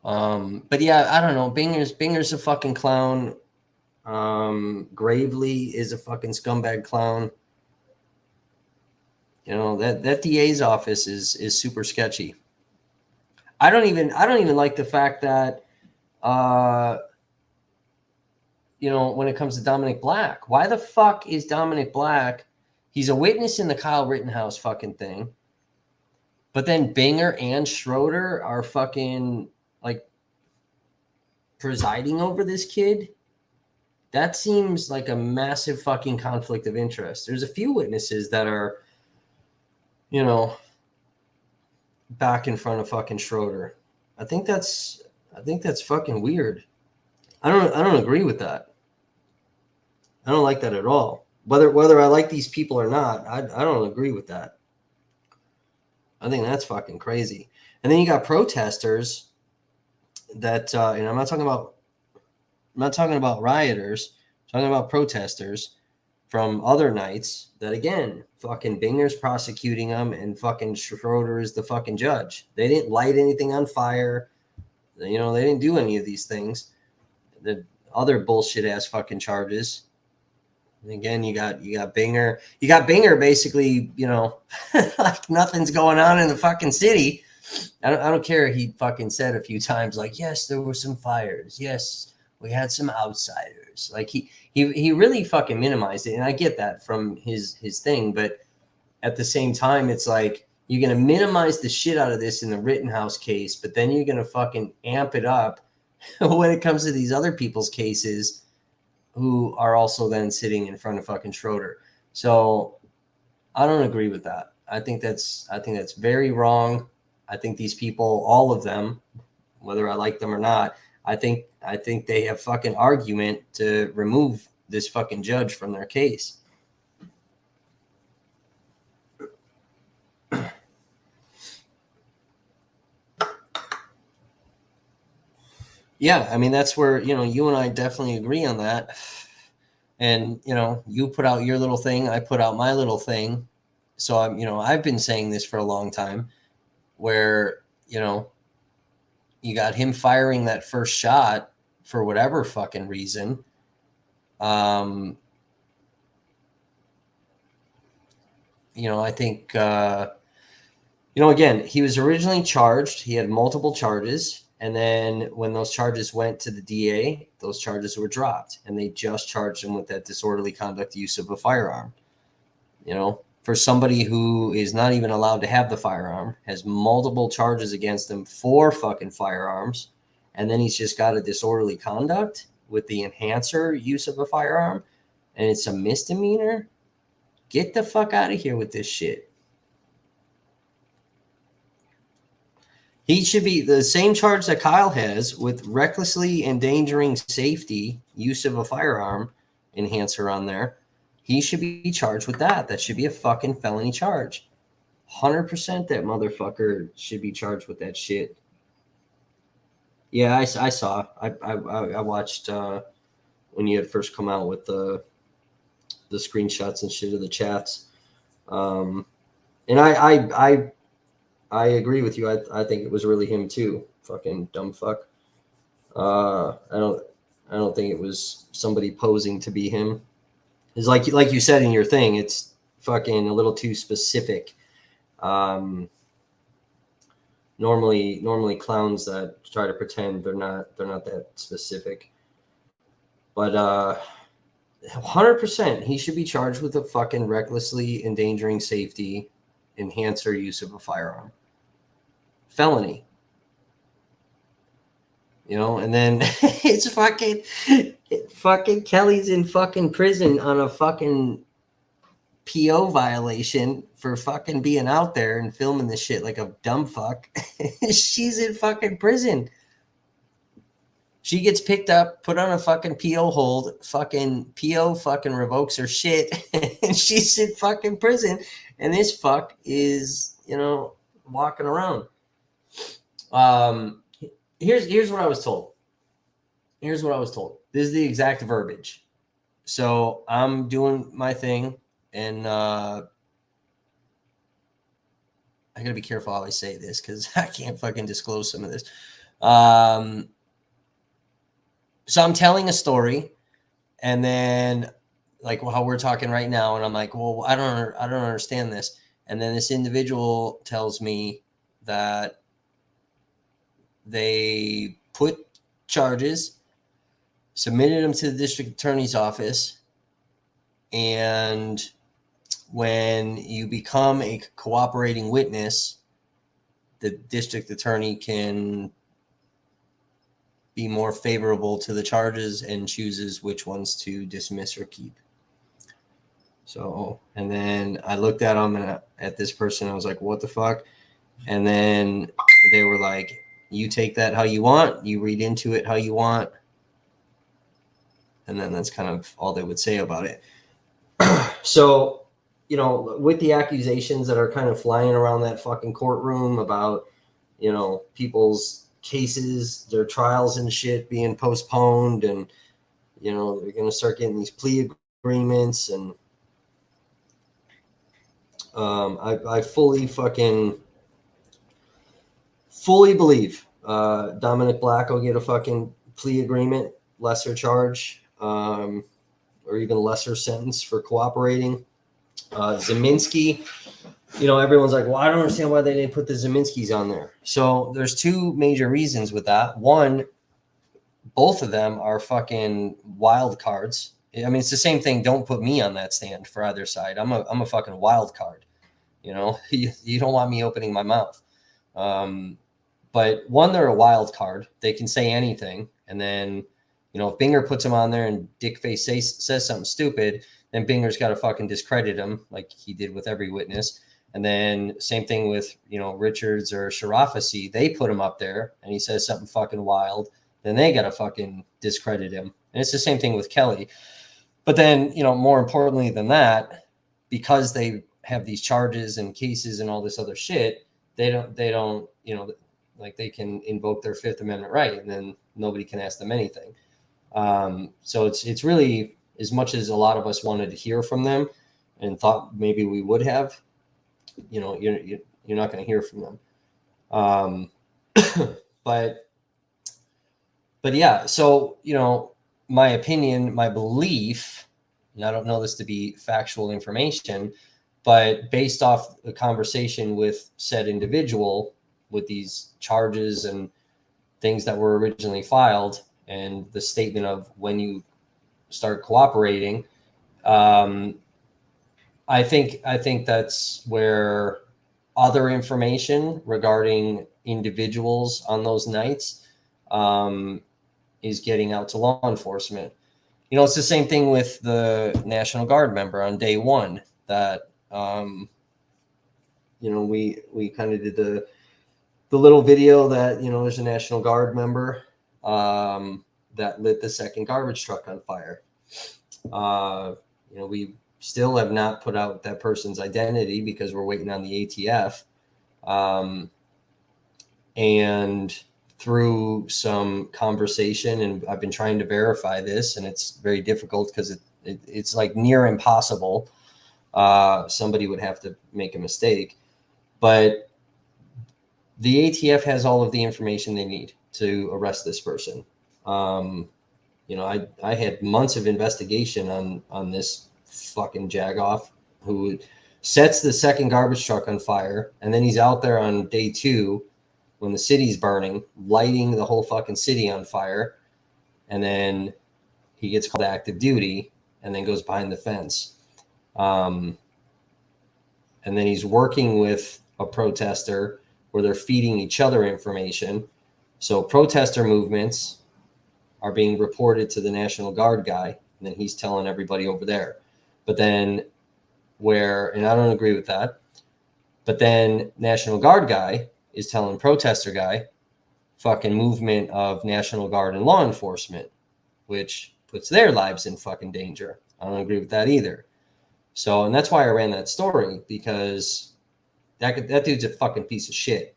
But yeah, I don't know. Binger's a fucking clown. Gravely is a fucking scumbag clown. That DA's office is super sketchy. I don't even like the fact that when it comes to Dominic Black, why the fuck is Dominic Black? He's a witness in the Kyle Rittenhouse fucking thing. But then Binger and Schroeder are fucking like presiding over this kid. That seems like a massive fucking conflict of interest. There's a few witnesses that are, back in front of fucking Schroeder. I think that's fucking weird. I don't agree with that. I don't like that at all. Whether I like these people or not, I don't agree with that. I think that's fucking crazy. And then you got protesters that, and I'm not talking about rioters. I'm talking about protesters from other nights that, again, fucking Binger's prosecuting them and fucking Schroeder is the fucking judge. They didn't light anything on fire. They didn't do any of these things. The other bullshit ass fucking charges. And again, you got Binger. You got Binger basically, like nothing's going on in the fucking city. I don't care. He fucking said a few times, like, yes, there were some fires. Yes, we had some outsiders. Like he really fucking minimized it. And I get that from his thing. But at the same time, it's like, you're going to minimize the shit out of this in the Rittenhouse case, but then you're going to fucking amp it up when it comes to these other people's cases who are also then sitting in front of fucking Schroeder. So I don't agree with that. I think that's very wrong. I think these people, all of them, whether I like them or not, I think they have fucking argument to remove this fucking judge from their case. Yeah, I mean, that's where, you and I definitely agree on that. And, you put out your little thing, I put out my little thing. So I've been saying this for a long time where, you got him firing that first shot for whatever fucking reason. I think, again, he was originally charged. He had multiple charges. And then when those charges went to the DA, those charges were dropped. And they just charged him with that disorderly conduct use of a firearm. For somebody who is not even allowed to have the firearm, has multiple charges against him for fucking firearms, and then he's just got a disorderly conduct with the enhancer use of a firearm, and it's a misdemeanor. Get the fuck out of here with this shit. He should be the same charge that Kyle has with recklessly endangering safety, use of a firearm enhancer on there. He should be charged with that. That should be a fucking felony charge. 100% that motherfucker should be charged with that shit. Yeah, I saw. I watched when you had first come out with the screenshots and shit of the chats. And I agree with you. I think it was really him too. Fucking dumb fuck. I don't think it was somebody posing to be him. It's like you said in your thing. It's fucking a little too specific. Normally clowns that try to pretend they're not that specific. But 100% he should be charged with a fucking recklessly endangering safety enhancer use of a firearm. Felony. You know, and then it's fucking Kelly's in fucking prison on a fucking PO violation for fucking being out there and filming this shit like a dumb fuck. She's in fucking prison. She gets picked up, put on a fucking PO hold, fucking PO fucking revokes her shit, and she's in fucking prison. And this fuck is, you know, walking around. Here's what I was told. This is the exact verbiage. So I'm doing my thing, and I gotta be careful how I say this because I can't fucking disclose some of this. So I'm telling a story, and then like how we're talking right now, and I'm like, well, I don't understand this. And then this individual tells me that they put charges, submitted them to the district attorney's office, and when you become a cooperating witness, the district attorney can be more favorable to the charges and chooses which ones to dismiss or keep. So, and then I looked at them and at this person, I was like, what the fuck? And then they were like, you take that how you want, you read into it how you want. And then that's kind of all they would say about it. So, you know, with the accusations that are kind of flying around that fucking courtroom about, you know, people's cases, their trials and shit being postponed, and, you know, they're going to start getting these plea agreements. And I fully believe Dominic Black will get a fucking plea agreement, lesser charge, or even lesser sentence for cooperating. Zeminski, you know, everyone's like, well, I don't understand why they didn't put the Zeminskis on there. So there's two major reasons with that. One, both of them are fucking wild cards. I mean, it's the same thing. Don't put me on that stand for either side. I'm a fucking wild card. You know, you don't want me opening my mouth. But one, they're a wild card. They can say anything. And then, you know, if Binger puts him on there and Dickface says something stupid, then Binger's got to fucking discredit him like he did with every witness. And then same thing with, you know, Richards or Sharafasi. They put him up there and he says something fucking wild. Then they got to fucking discredit him. And it's the same thing with Kelly. But then, you know, more importantly than that, because they have these charges and cases and all this other shit, they don't, you know, like they can invoke their Fifth Amendment right, and then nobody can ask them anything. So it's really, as much as a lot of us wanted to hear from them and thought maybe we would have, you know, you're not going to hear from them. But yeah, so, you know, my opinion, my belief, and I don't know this to be factual information, but based off the conversation with said individual with these charges and things that were originally filed and the statement of when you start cooperating, I think that's where other information regarding individuals on those nights is getting out to law enforcement. You know, it's the same thing with the National Guard member on day one that, you know, we kind of did the little video that, you know, there's a National Guard member that lit the second garbage truck on fire. You know, we still have not put out that person's identity because we're waiting on the ATF. And through some conversation, and I've been trying to verify this, and it's very difficult because it's like near impossible. Somebody would have to make a mistake, but the ATF has all of the information they need to arrest this person. You know, I had months of investigation on this fucking jagoff who sets the second garbage truck on fire, and then he's out there on day 2 when the city's burning, lighting the whole fucking city on fire, and then he gets called to active duty and then goes behind the fence. And then he's working with a protester where they're feeding each other information. So protester movements are being reported to the National Guard guy, and then he's telling everybody over there. But then and I don't agree with that, but then National Guard guy is telling protester guy fucking movement of National Guard and law enforcement, which puts their lives in fucking danger. I don't agree with that either. So, and that's why I ran that story, because that dude's a fucking piece of shit.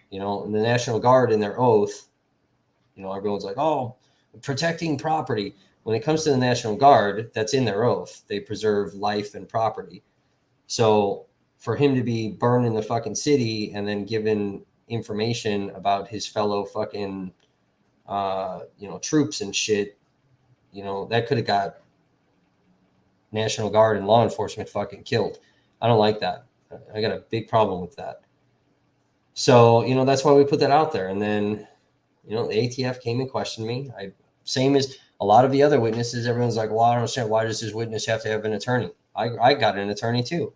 You know, and the National Guard in their oath, you know, everyone's like, oh, protecting property. When it comes to the National Guard, that's in their oath. They preserve life and property. So for him to be burning the fucking city and then giving information about his fellow fucking, you know, troops and shit, you know, that could have got National Guard and law enforcement fucking killed. I don't like that. I got a big problem with that. So, you know, that's why we put that out there. And then, you know, the ATF came and questioned me. Same as a lot of the other witnesses. Everyone's like, well, I don't understand. Why does this witness have to have an attorney? I got an attorney too.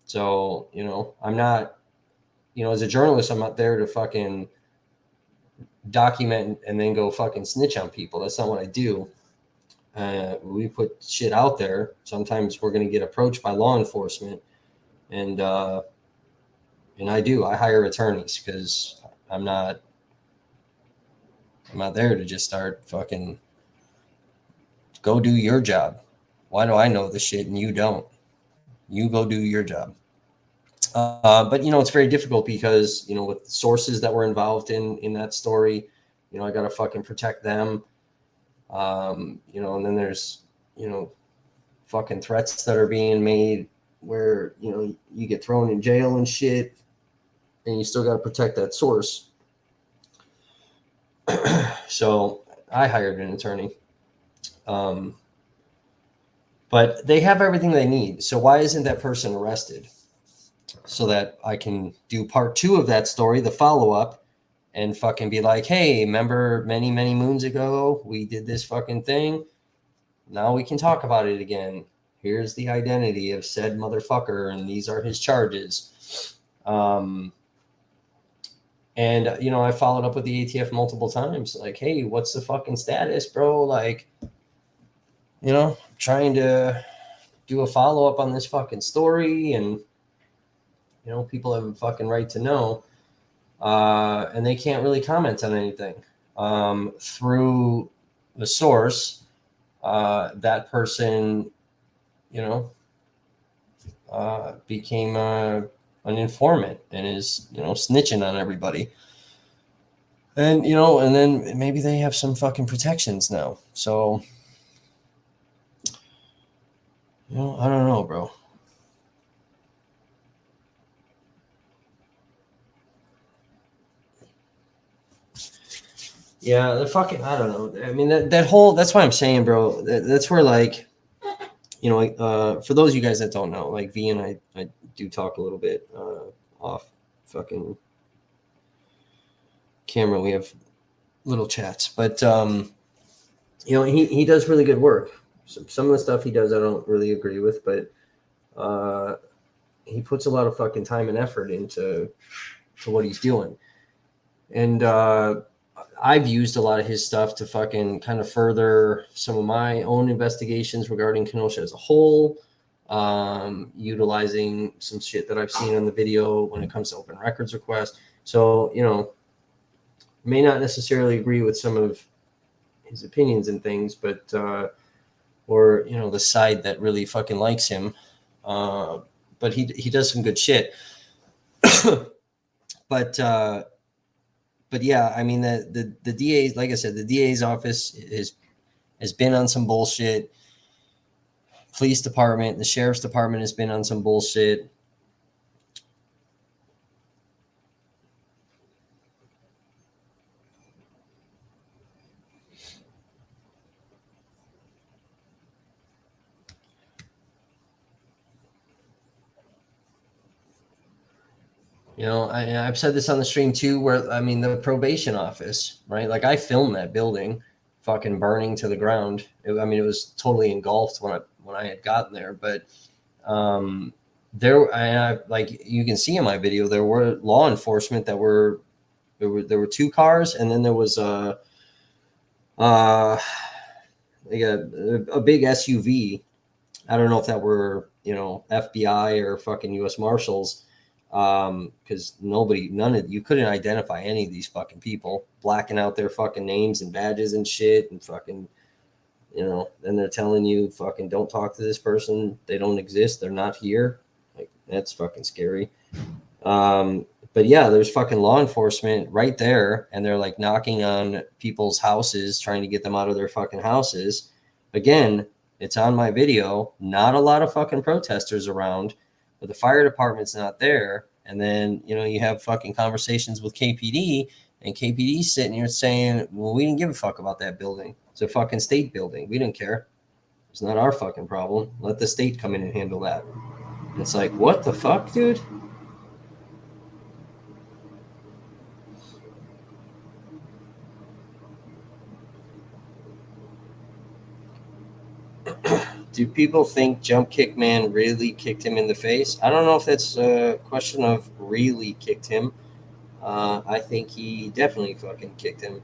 So, you know, I'm not, you know, as a journalist, I'm not there to fucking document and then go fucking snitch on people. That's not what I do. We put shit out there. Sometimes we're going to get approached by law enforcement, and I hire attorneys because I'm not there to just start fucking go do your job. Why do I know the shit and you don't? You go do your job. But, you know, it's very difficult because, you know, with sources that were involved in that story, you know, I got to fucking protect them. You know, and then there's, you know, fucking threats that are being made where, you know, you get thrown in jail and shit, and you still got to protect that source. So I hired an attorney. But they have everything they need. So why isn't that person arrested? So that I can do part 2 of that story, the follow-up, and fucking be like, hey, remember many, many moons ago, we did this fucking thing. Now we can talk about it again. Here's the identity of said motherfucker, and these are his charges. And, you know, I followed up with the ATF multiple times. Like, hey, what's the fucking status, bro? Like, you know, trying to do a follow-up on this fucking story, and, you know, people have a fucking right to know. And they can't really comment on anything. Through the source, that person, you know, became an informant and is, you know, snitching on everybody. And, you know, and then maybe they have some fucking protections now. So, you know, I don't know, bro. Yeah, the fucking, I don't know. I mean, that whole, that's what I'm saying, bro. That's where, like, you know, for those of you guys that don't know, like, V and I do talk a little bit off fucking camera. We have little chats, but, you know, he does really good work. Some of the stuff he does, I don't really agree with, but he puts a lot of fucking time and effort into what he's doing. And I've used a lot of his stuff to fucking kind of further some of my own investigations regarding Kenosha as a whole. utilizing some shit that I've seen in the video when it comes to open records requests. So, you know, may not necessarily agree with some of his opinions and things, but or, you know, the side that really fucking likes him. But he does some good shit. But yeah, I mean, the DA, like I said, the DA's office has been on some bullshit. Police department, the sheriff's department has been on some bullshit. You know, I've said this on the stream too, where, I mean, the probation office, right? Like, I filmed that building fucking burning to the ground. I mean, it was totally engulfed when I had gotten there, but like you can see in my video, there were law enforcement that were there were two cars, and then there was like a big SUV. I don't know if that were, you know, FBI or fucking U.S. Marshals, because you couldn't identify any of these fucking people, blacking out their fucking names and badges and shit, and fucking, you know, then they're telling you fucking don't talk to this person, they don't exist, they're not here. Like, that's fucking scary. But yeah, there's fucking law enforcement right there, and they're like knocking on people's houses, trying to get them out of their fucking houses. Again, it's on my video. Not a lot of fucking protesters around, but the fire department's not there. And then, you know, you have fucking conversations with KPD, and KPD's sitting here saying, well, we didn't give a fuck about that building. It's a fucking state building. We didn't care. It's not our fucking problem. Let the state come in and handle that. And it's like, what the fuck, dude? Do people think Jump Kick Man really kicked him in the face? I don't know if that's a question of really kicked him. I think he definitely fucking kicked him.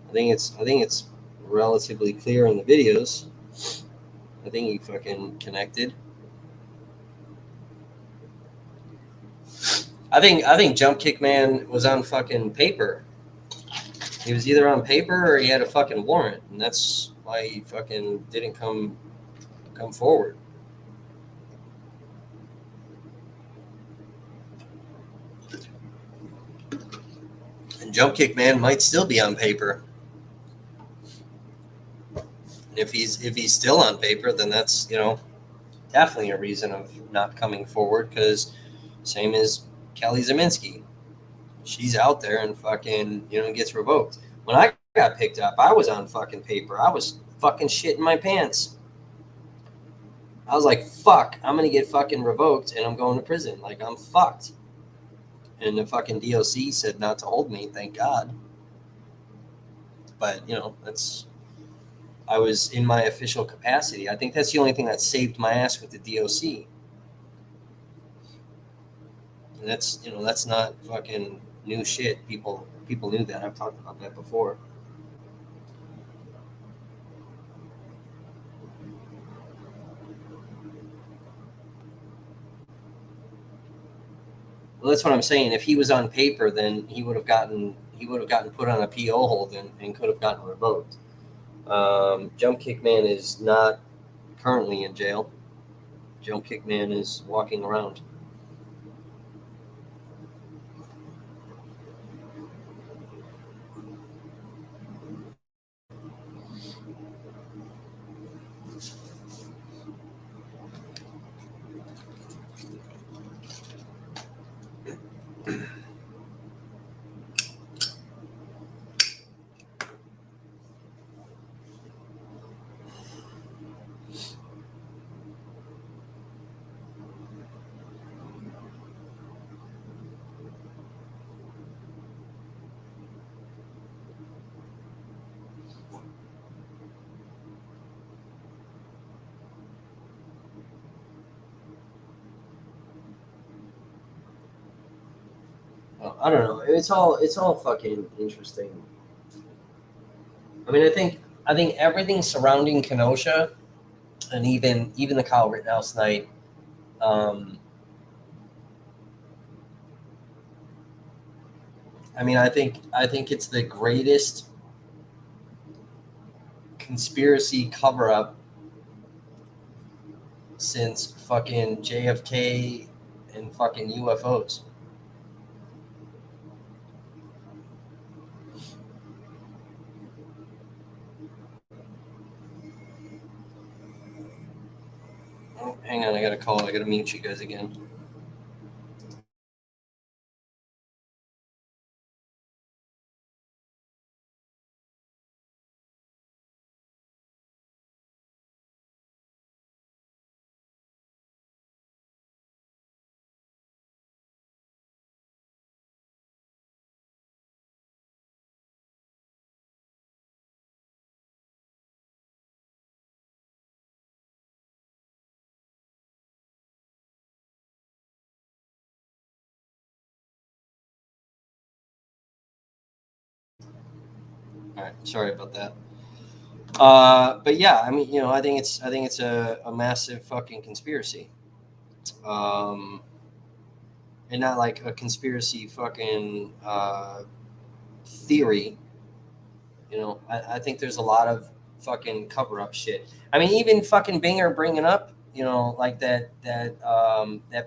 I think it's relatively clear in the videos. I think he fucking connected. I think Jump Kick Man was on fucking paper. He was either on paper or he had a fucking warrant, and that's why he fucking didn't come forward. And Jump Kick Man might still be on paper. And if he's still on paper, then that's, you know, definitely a reason of not coming forward, because same as Kelly Zeminski. She's out there and fucking, you know, gets revoked. When I got picked up, I was on fucking paper. I was fucking shitting my pants. I was like, fuck, I'm going to get fucking revoked and I'm going to prison. Like, I'm fucked. And the fucking DOC said not to hold me, thank God. But, you know, I was in my official capacity. I think that's the only thing that saved my ass with the DOC. And that's, you know, that's not fucking new shit. People knew that. I've talked about that before. Well, that's what I'm saying. If he was on paper, then he would have gotten put on a PO hold and could have gotten revoked. Jump Kick Man is not currently in jail. Jump Kick Man is walking around. I don't know. It's all fucking interesting. I mean, I think everything surrounding Kenosha and even the Kyle Rittenhouse night. I mean, I think it's the greatest conspiracy cover up since fucking JFK and fucking UFOs. Oh, hang on, I got a call. I got to mute you guys again. All right, sorry about that. But yeah, I mean, I think it's a massive fucking conspiracy, and not like a conspiracy fucking theory. I think there's a lot of fucking cover up shit. I mean, even fucking Binger bringing up, like that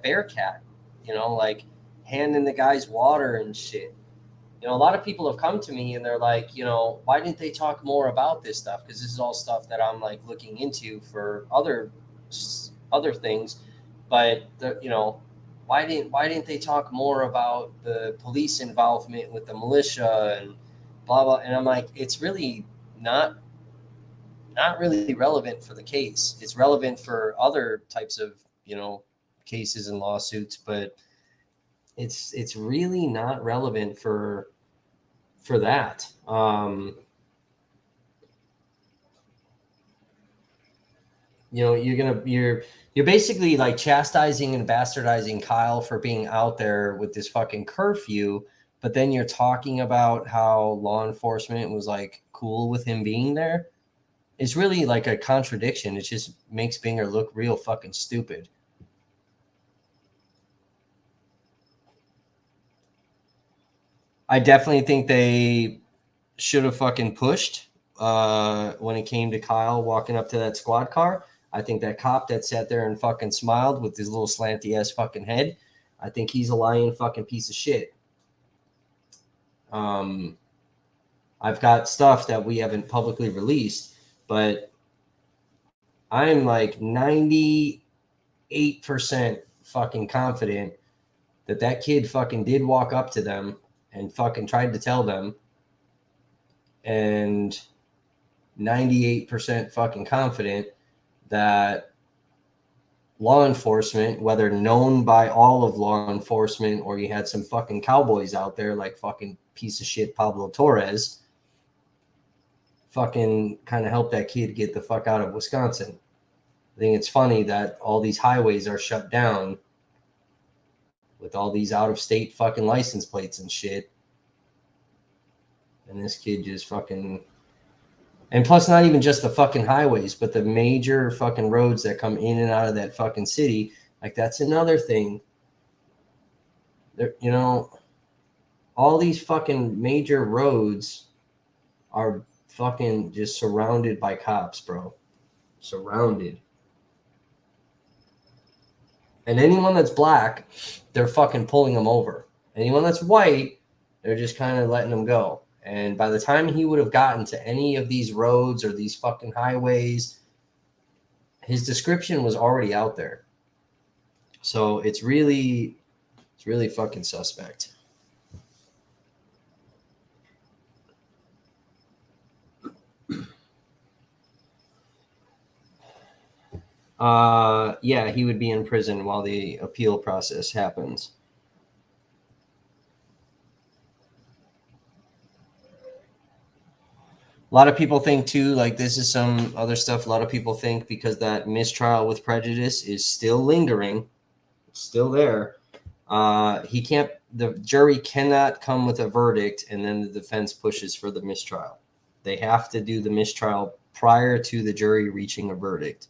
bear cat, like handing the guys water and shit. A lot of people have come to me and they're like, why didn't they talk more about this stuff? Because this is all stuff that I'm like looking into for other things. But why didn't they talk more about the police involvement with the militia and blah blah? And I'm like, it's really not really relevant for the case. It's relevant for other types of cases and lawsuits, but it's really not relevant for that. You're basically like chastising and bastardizing Kyle for being out there with this fucking curfew, but then you're talking about how law enforcement was like cool with him being there. It's really like a contradiction. It just makes Binger look real fucking stupid. I definitely think they should have fucking pushed when it came to Kyle walking up to that squad car. I think that cop that sat there and fucking smiled with his little slanty ass fucking head, I think he's a lying fucking piece of shit. I've got stuff that we haven't publicly released, but I'm like 98% fucking confident that kid fucking did walk up to them and fucking tried to tell them, and 98% fucking confident that law enforcement, whether known by all of law enforcement or you had some fucking cowboys out there like fucking piece of shit Pablo Torres, fucking kind of helped that kid get the fuck out of Wisconsin. I think it's funny that all these highways are shut down with all these out-of-state fucking license plates and shit. And this kid just fucking... And plus, not even just the fucking highways, but the major fucking roads that come in and out of that fucking city. Like, that's another thing. There, all these fucking major roads are fucking just surrounded by cops, bro. Surrounded. And anyone that's black, they're fucking pulling them over. Anyone that's white, they're just kind of letting them go. And by the time he would have gotten to any of these roads or these fucking highways, his description was already out there. So it's really fucking suspect. Yeah, he would be in prison while the appeal process happens. A lot of people think too, like this is some other stuff. A lot of people think because that mistrial with prejudice is still lingering, it's still there. The jury cannot come with a verdict and then the defense pushes for the mistrial. They have to do the mistrial prior to the jury reaching a verdict.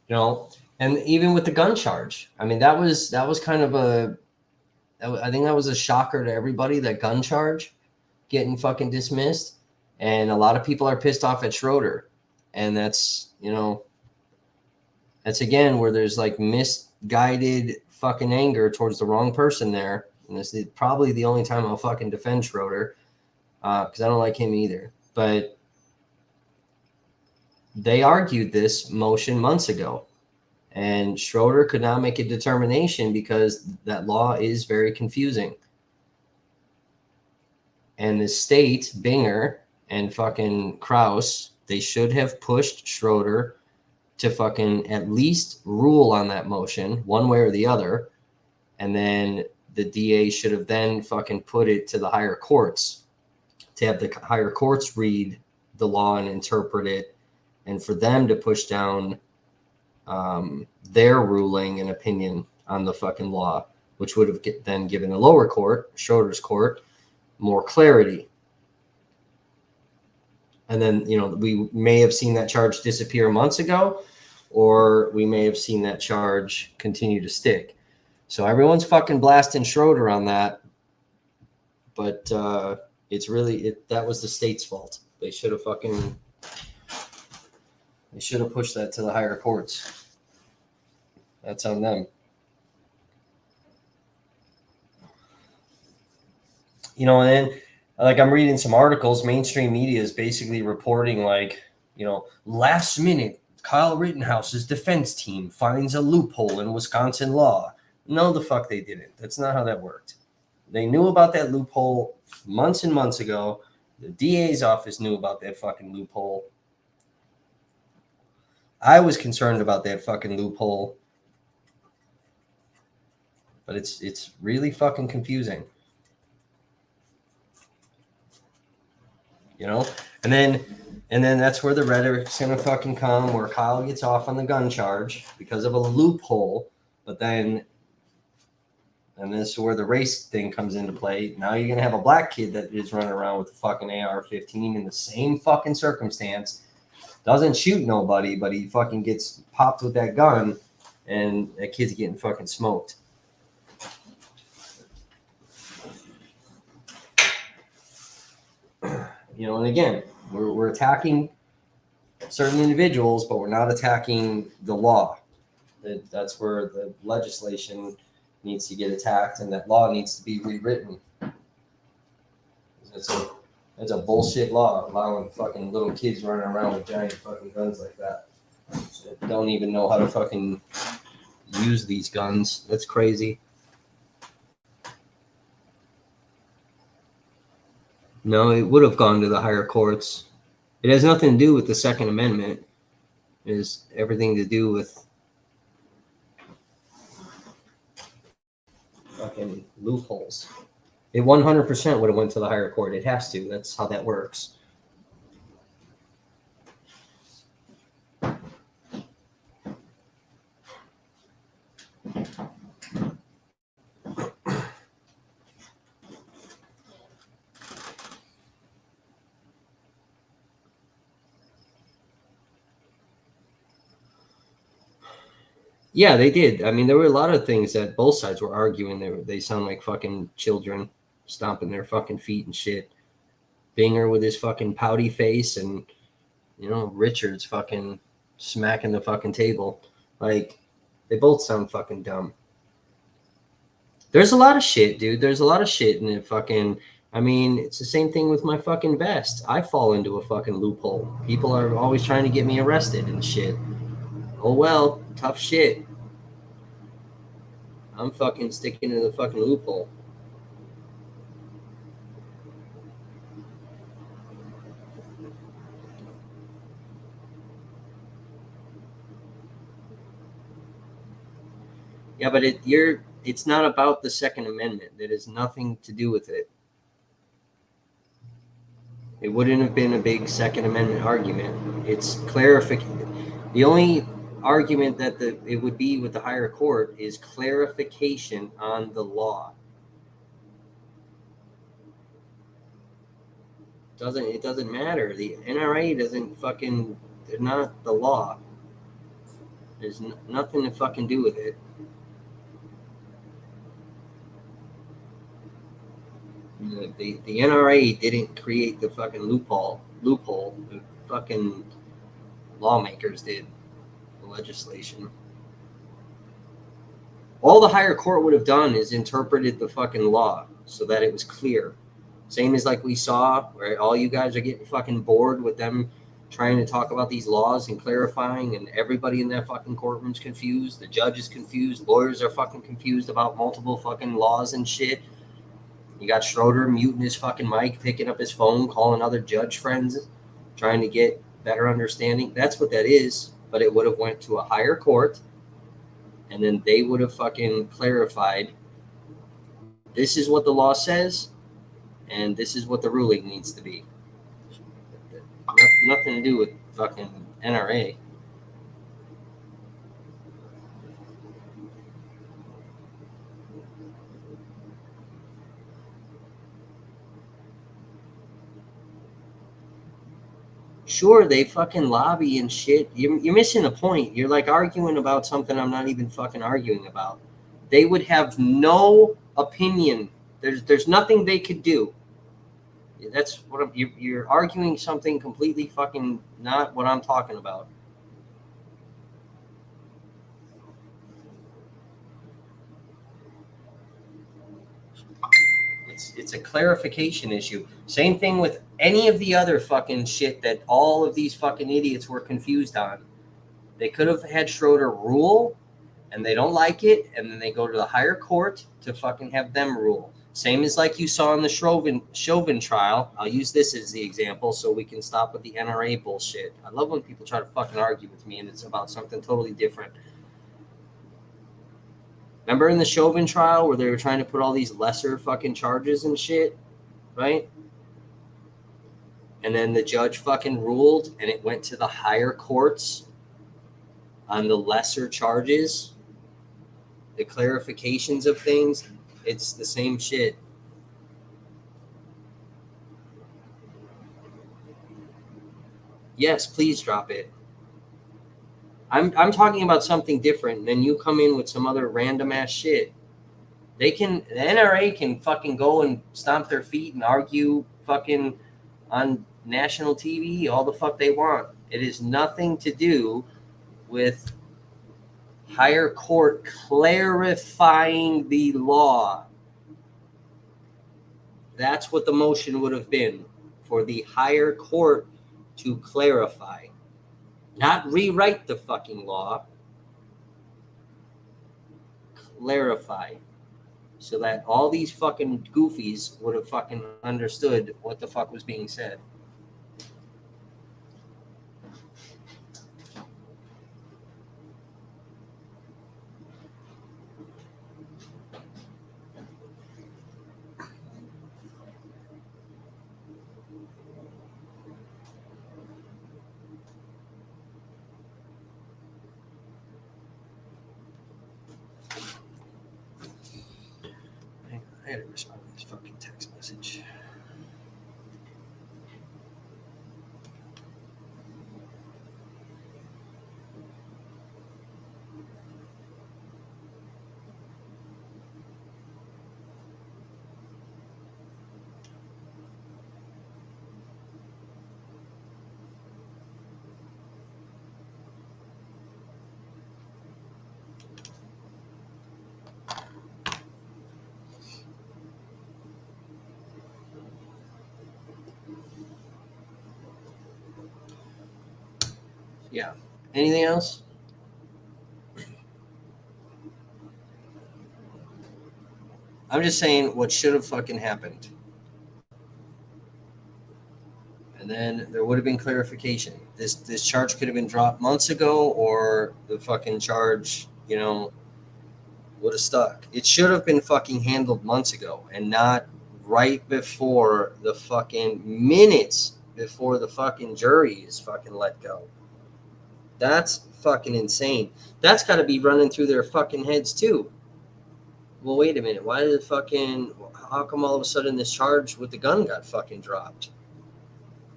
You know, and even with the gun charge, I mean, that was kind of I think that was a shocker to everybody, that gun charge getting fucking dismissed. And a lot of people are pissed off at Schroeder. And that's, you know, that's again where there's like misguided fucking anger towards the wrong person there. And this is probably the only time I'll fucking defend Schroeder, because I don't like him either. But they argued this motion months ago, and Schroeder could not make a determination because that law is very confusing. And the state, Binger and fucking Kraus, they should have pushed Schroeder to fucking at least rule on that motion one way or the other. And then the DA should have then fucking put it to the higher courts to have the higher courts read the law and interpret it, and for them to push down their ruling and opinion on the fucking law, which would have then given the lower court, Schroeder's court, more clarity. And then, you know, we may have seen that charge disappear months ago, or we may have seen that charge continue to stick. So everyone's fucking blasting Schroeder on that. But it's really, that was the state's fault. They should have pushed that to the higher courts. That's on them. You know, and then, like, I'm reading some articles, mainstream media is basically reporting, like, you know, last minute, Kyle Rittenhouse's defense team finds a loophole in Wisconsin law. No, the fuck they didn't. That's not how that worked. They knew about that loophole months and months ago. The DA's office knew about that fucking loophole. I was concerned about that fucking loophole. But it's really fucking confusing. You know? And then that's where the rhetoric's gonna fucking come, where Kyle gets off on the gun charge because of a loophole, but then, and this is where the race thing comes into play. Now you're gonna have a black kid that is running around with a fucking AR-15 in the same fucking circumstance, doesn't shoot nobody, but he fucking gets popped with that gun, and that kid's getting fucking smoked. You know, and again, we're attacking certain individuals, but we're not attacking the law. That's where the legislation needs to get attacked, and that law needs to be rewritten. It's a bullshit law allowing fucking little kids running around with giant fucking guns like that. They don't even know how to fucking use these guns. That's crazy. No, it would have gone to the higher courts. It has nothing to do with the Second Amendment. It has everything to do with fucking loopholes. It 100% would have went to the higher court. It has to. That's how that works. Yeah, they did. I mean, there were a lot of things that both sides were arguing. They sound like fucking children stomping their fucking feet and shit. Binger with his fucking pouty face, and, you know, Richards fucking smacking the fucking table. Like, they both sound fucking dumb. There's a lot of shit, dude. There's a lot of shit in it fucking. I mean, it's the same thing with my fucking vest. I fall into a fucking loophole. People are always trying to get me arrested and shit. Oh well, tough shit. I'm fucking sticking to the fucking loophole. Yeah, but it's not about the Second Amendment. It has nothing to do with it. It wouldn't have been a big Second Amendment argument. It's clarification. The only argument that it would be with the higher court is clarification on the law. It doesn't matter. The NRA doesn't fucking, they're not the law. There's nothing to fucking do with it. The NRA didn't create the fucking loophole. The fucking lawmakers did. The legislation. All the higher court would have done is interpreted the fucking law so that it was clear. Same as like we saw where all you guys are getting fucking bored with them trying to talk about these laws and clarifying, and everybody in that fucking courtroom's confused. The judge is confused. Lawyers are fucking confused about multiple fucking laws and shit. You got Schroeder muting his fucking mic, picking up his phone, calling other judge friends, trying to get better understanding. That's what that is. But it would have went to a higher court, and then they would have fucking clarified, this is what the law says, and this is what the ruling needs to be. Nothing to do with fucking NRA. Sure, they fucking lobby and shit. You're missing a point. You're like arguing about something I'm not even fucking arguing about. They would have no opinion. There's nothing they could do. That's what you're arguing something completely fucking not what I'm talking about. It's a clarification issue. Same thing with any of the other fucking shit that all of these fucking idiots were confused on. They could have had Schroeder rule, and they don't like it, and then they go to the higher court to fucking have them rule. Same as like you saw in the Chauvin trial. I'll use this as the example so we can stop with the NRA bullshit. I love when people try to fucking argue with me and it's about something totally different. Remember in the Chauvin trial where they were trying to put all these lesser fucking charges and shit, right? And then the judge fucking ruled and it went to the higher courts on the lesser charges, the clarifications of things. It's the same shit. Yes, please drop it. I'm talking about something different. Then you come in with some other random ass shit. The NRA can fucking go and stomp their feet and argue fucking on national TV all the fuck they want. It is nothing to do with higher court clarifying the law. That's what the motion would have been, for the higher court to clarify. Not rewrite the fucking law. Clarify. So that all these fucking goofies would have fucking understood what the fuck was being said. I had to respond to this fucking text message. Yeah. Anything else? I'm just saying what should have fucking happened. And then there would have been clarification. This charge could have been dropped months ago, or the fucking charge, would have stuck. It should have been fucking handled months ago, and not right before the fucking minutes before the fucking jury is fucking let go. That's fucking insane. That's got to be running through their fucking heads too. Well, wait a minute. How come all of a sudden this charge with the gun got fucking dropped?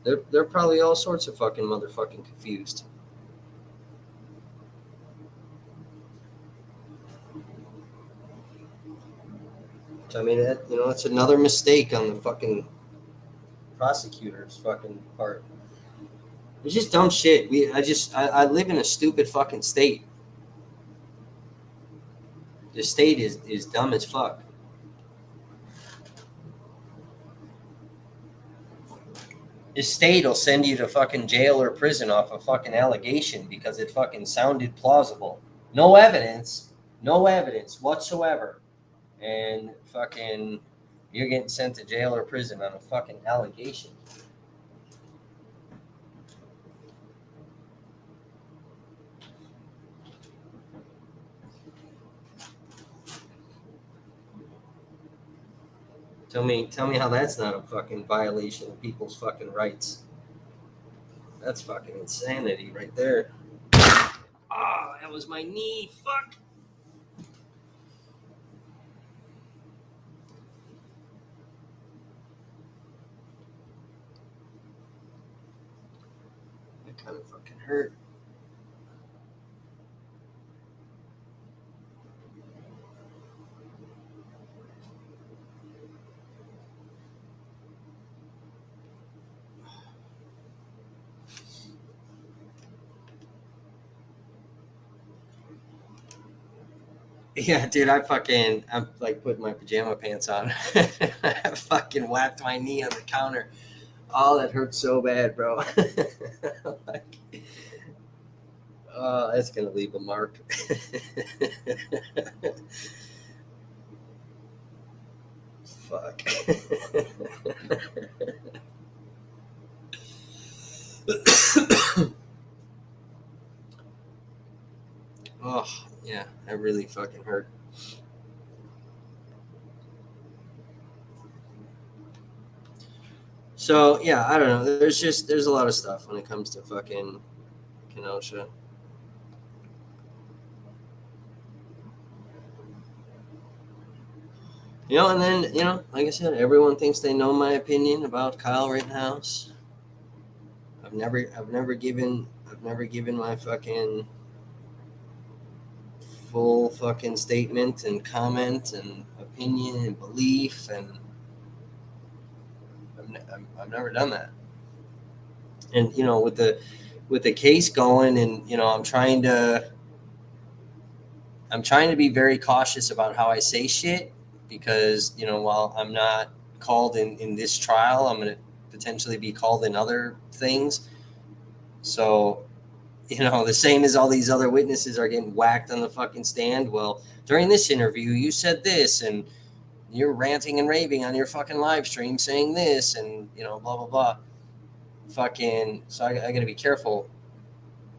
They're probably all sorts of fucking motherfucking confused. I mean, it's another mistake on the fucking prosecutor's fucking part. It's just dumb shit. I live in a stupid fucking state. The state is dumb as fuck. This state will send you to fucking jail or prison off a fucking allegation because it fucking sounded plausible. No evidence whatsoever. And fucking, you're getting sent to jail or prison on a fucking allegation. Tell me how that's not a fucking violation of people's fucking rights. That's fucking insanity right there. Ah, that was my knee. Fuck. That kind of fucking hurt. Yeah, dude, I'm like putting my pajama pants on. I fucking whacked my knee on the counter. Oh, that hurt so bad, bro. Like, oh, that's gonna leave a mark. Fuck. Oh, yeah, that really fucking hurt. So, yeah, I don't know. There's a lot of stuff when it comes to fucking Kenosha. And then, like I said, everyone thinks they know my opinion about Kyle Rittenhouse. I've never given my fucking full fucking statement and comment and opinion and belief, and I've never done that. And with the case going, and I'm trying to be very cautious about how I say shit, because while I'm not called in this trial, I'm going to potentially be called in other things. So the same as all these other witnesses are getting whacked on the fucking stand. Well, during this interview, you said this, and you're ranting and raving on your fucking live stream saying this, and blah blah blah. Fucking, so I got to be careful.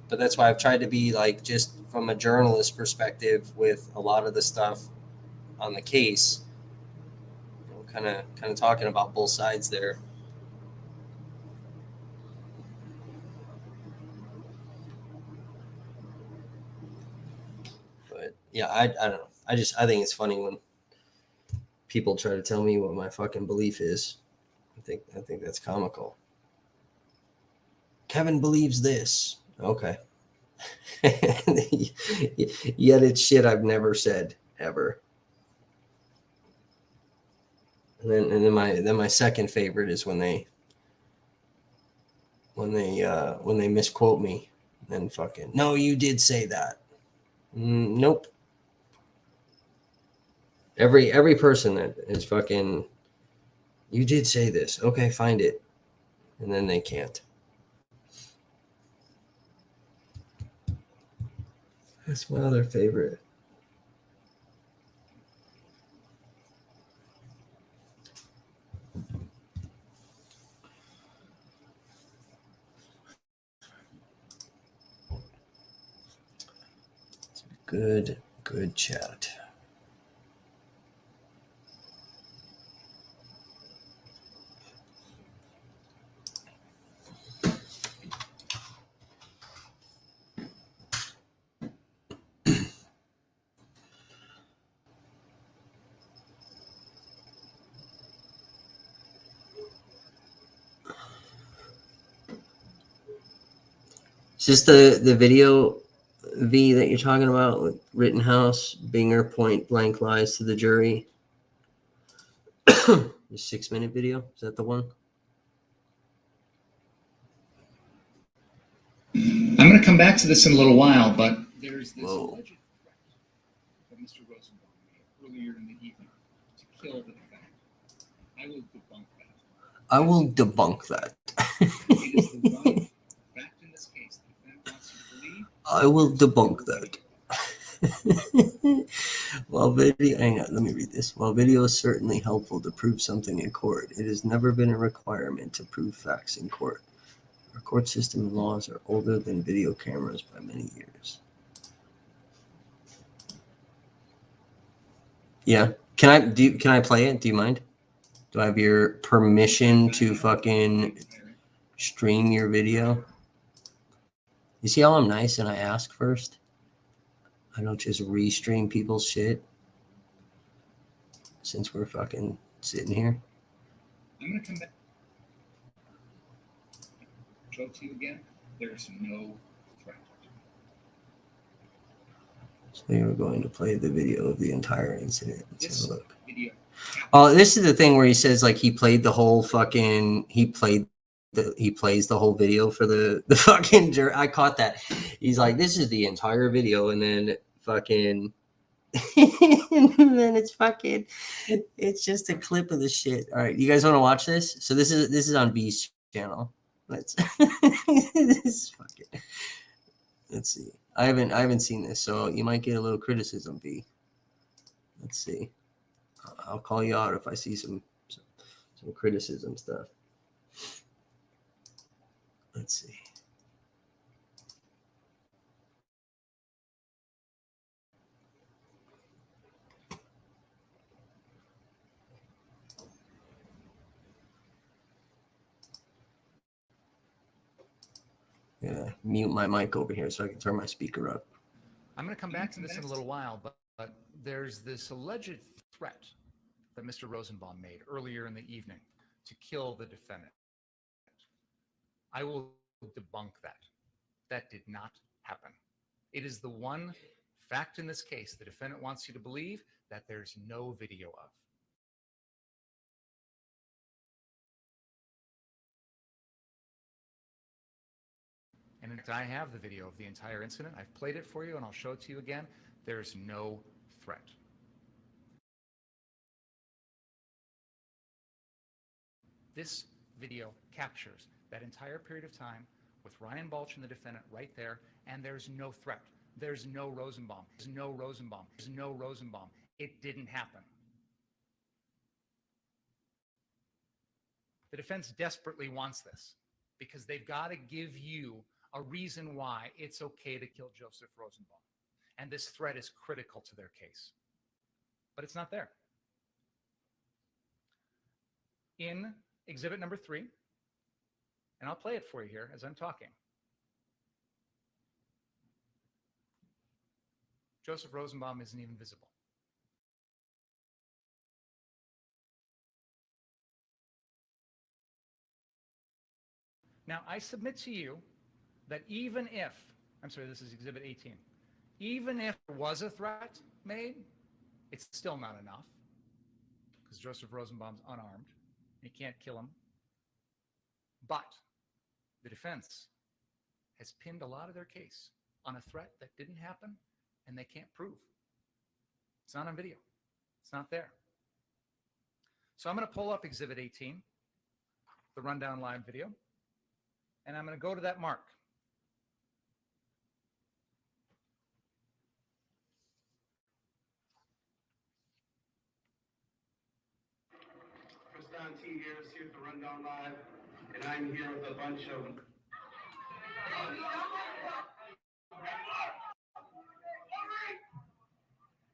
But that's why I've tried to be like, just from a journalist perspective with a lot of the stuff on the case, kind of talking about both sides there. But yeah, I don't know. I think it's funny when people try to tell me what my fucking belief is. I think that's comical. Kevin believes this. Okay. Yet it's shit I've never said ever. And then my second favorite is when they misquote me. Then fucking, no, you did say that. Nope. Every person that is fucking, you did say this. Okay, find it. And then they can't. That's my other favorite. Good chat. Is this the video, V, that you're talking about with Rittenhouse, Binger point blank lies to the jury? The 6-minute video, is that the one? I'm going to come back to this in a little while, but there's this Whoa. alleged threat that Mr. Rosenbaum made earlier in the evening to kill the defendant. I will debunk that. I will debunk that. It is the one fact in this case the defendant wants you to believe. I will debunk that. While video, hang on, let me read this. While video is certainly helpful to prove something in court, it has never been a requirement to prove facts in court. Our court system and laws are older than video cameras by many years. Yeah. Can I play it? Do you mind? Do I have your permission to fucking stream your video? You see how I'm nice and I ask first? I don't just restream people's shit since we're fucking sitting here. I'm going to come back. Show it to you again. There's no threat. So you're going to play the video of the entire incident. Let's This have a look. video. Oh, this is the thing where he says like he played the whole fucking he plays the whole video for the fucking jury. I caught that. He's like, this is the entire video, and then fucking and then it's just a clip of the shit. All right, you guys want to watch this? So this is on V's channel. Let's let's see. I haven't seen this, so you might get a little criticism, V. Let's see. I'll call you out if I see some criticism stuff. Let's see. I'm gonna mute my mic over here so I can turn my speaker up. I'm going to come back to this in a little while, but there's this alleged threat that Mr. Rosenbaum made earlier in the evening to kill the defendant. I will debunk that. That did not happen. It is the one fact in this case the defendant wants you to believe that there's no video of. And I have the video of the entire incident. I've played it for you, and I'll show it to you again. There's no threat. This video captures that entire period of time with Ryan Balch and the defendant right there, and there's no threat. There's no Rosenbaum. There's no Rosenbaum. There's no Rosenbaum. It didn't happen. The defense desperately wants this because they've got to give you a reason why it's okay to kill Joseph Rosenbaum. And this threat is critical to their case. But it's not there. In exhibit number 3, and I'll play it for you here as I'm talking. Joseph Rosenbaum isn't even visible. Now, I submit to you that even if, I'm sorry, this is exhibit 18, even if there was a threat made, it's still not enough because Joseph Rosenbaum's unarmed. You can't kill him. But the defense has pinned a lot of their case on a threat that didn't happen and they can't prove. It's not on video. It's not there. So I'm going to pull up exhibit 18, the rundown live video, and I'm going to go to that mark. Team here is here to Rundown Live, and I'm here with a bunch of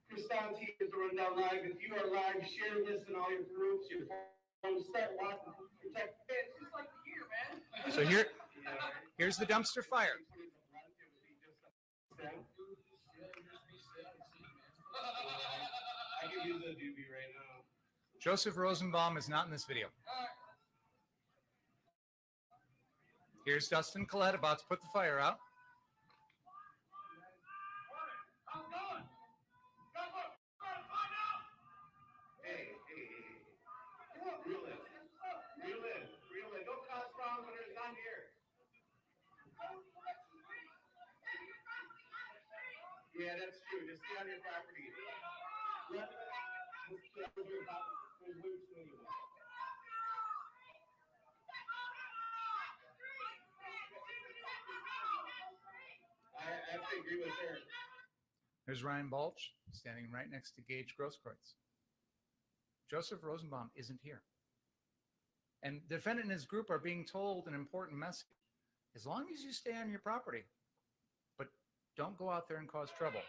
Kristan team is to Rundown Live. If you are live, share this in all your groups, your phones, start watching, protect. It's just like the year, man. So here's the dumpster fire. I can use a doobie right now. Joseph Rosenbaum is not in this video. Here's Dustin Collette about to put the fire out. your property. I have to agree with her. There's Ryan Balch standing right next to Gage Grosskreutz. Joseph Rosenbaum isn't here. And the defendant and his group are being told an important message. As long as you stay on your property, but don't go out there and cause trouble.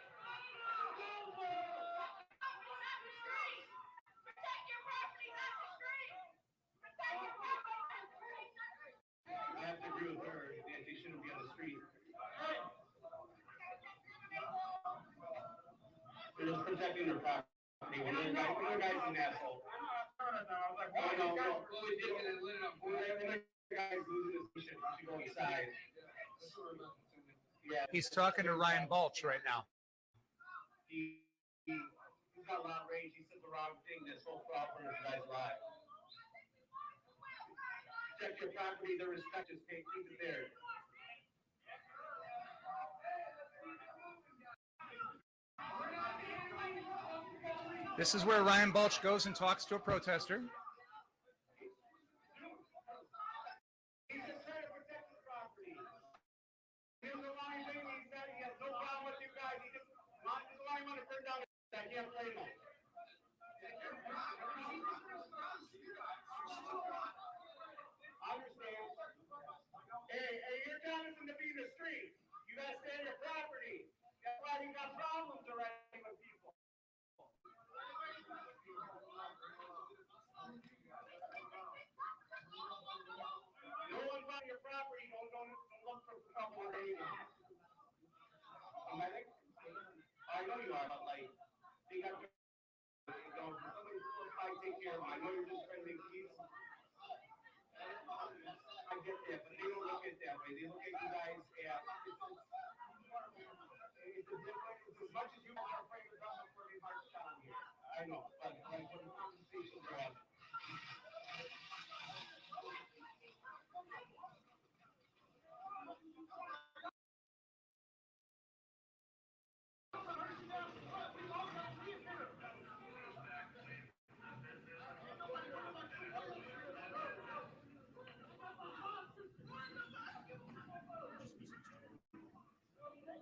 I have to agree with her that they shouldn't be on the street. They're just protecting their property. When their guy's an asshole. Guy's losing his shit. He should go inside. Yeah. He's talking to Ryan Balch right now. He's got a lot of rage. He said the wrong thing. This whole problem is guy's life. Protect your property. The respect is keep it there. This is where Ryan Balch goes and talks to a protester. He's just trying to protect his property. He was the wrong thing. He said he has no problem with you guys. He just want to burn down. I can't blame him. I understand. Hey, you're telling us to be in the street. You gotta stay on your property. That's why you got problems already with people. No one's on your property. Don't look for trouble or anything. I know you are, but like, they got somebody's I take care of them. I know you're just trying to make peace. I get that, but they don't look at it that way. They look at you guys as it's as much as you are afraid to come before they march down here. I know, but like when the conversations are having.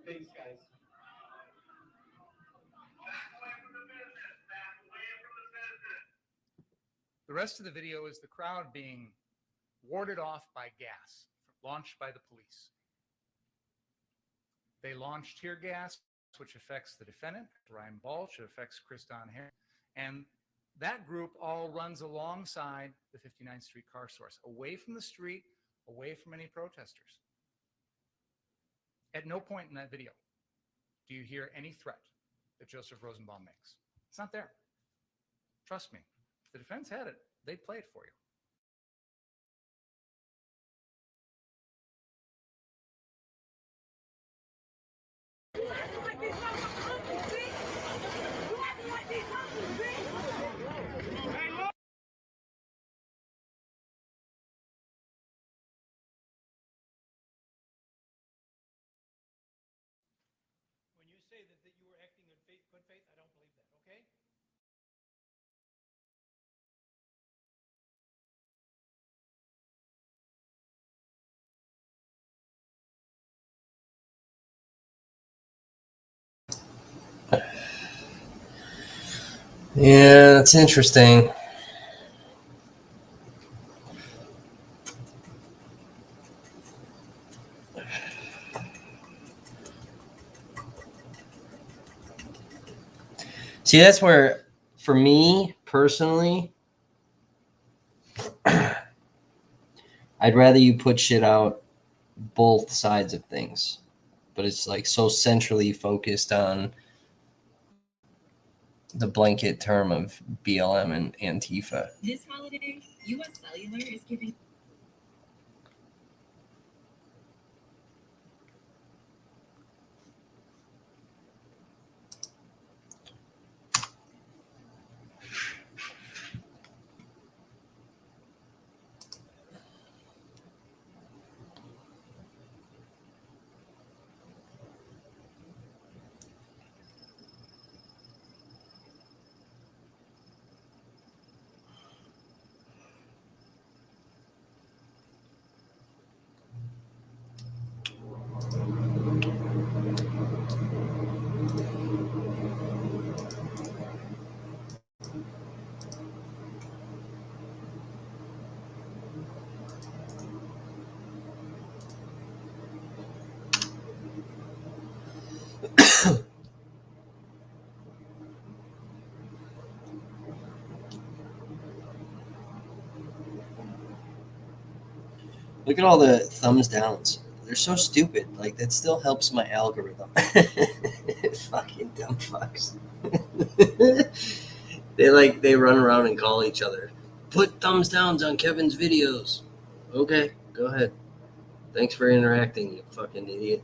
Thanks, guys. The rest of the video is the crowd being warded off by gas launched by the police. They launch tear gas, which affects the defendant, Ryan Balch. It affects Chris Donahue. And that group all runs alongside the 59th Street car source, away from the street, away from any protesters. At no point in that video do you hear any threat that Joseph Rosenbaum makes. It's not there. Trust me. If the defense had it, they'd play it for you. When you say that you were acting in good faith, I don't believe that, okay? Yeah, it's interesting. See, that's where, for me personally, I'd rather you put shit out both sides of things. But it's like so centrally focused on the blanket term of BLM and Antifa. This holiday, U.S. Cellular is giving. Look at all the thumbs downs. They're so stupid. Like, that still helps my algorithm. Fucking dumb fucks. They run around and call each other. Put thumbs downs on Kevin's videos. Okay, go ahead. Thanks for interacting, you fucking idiot.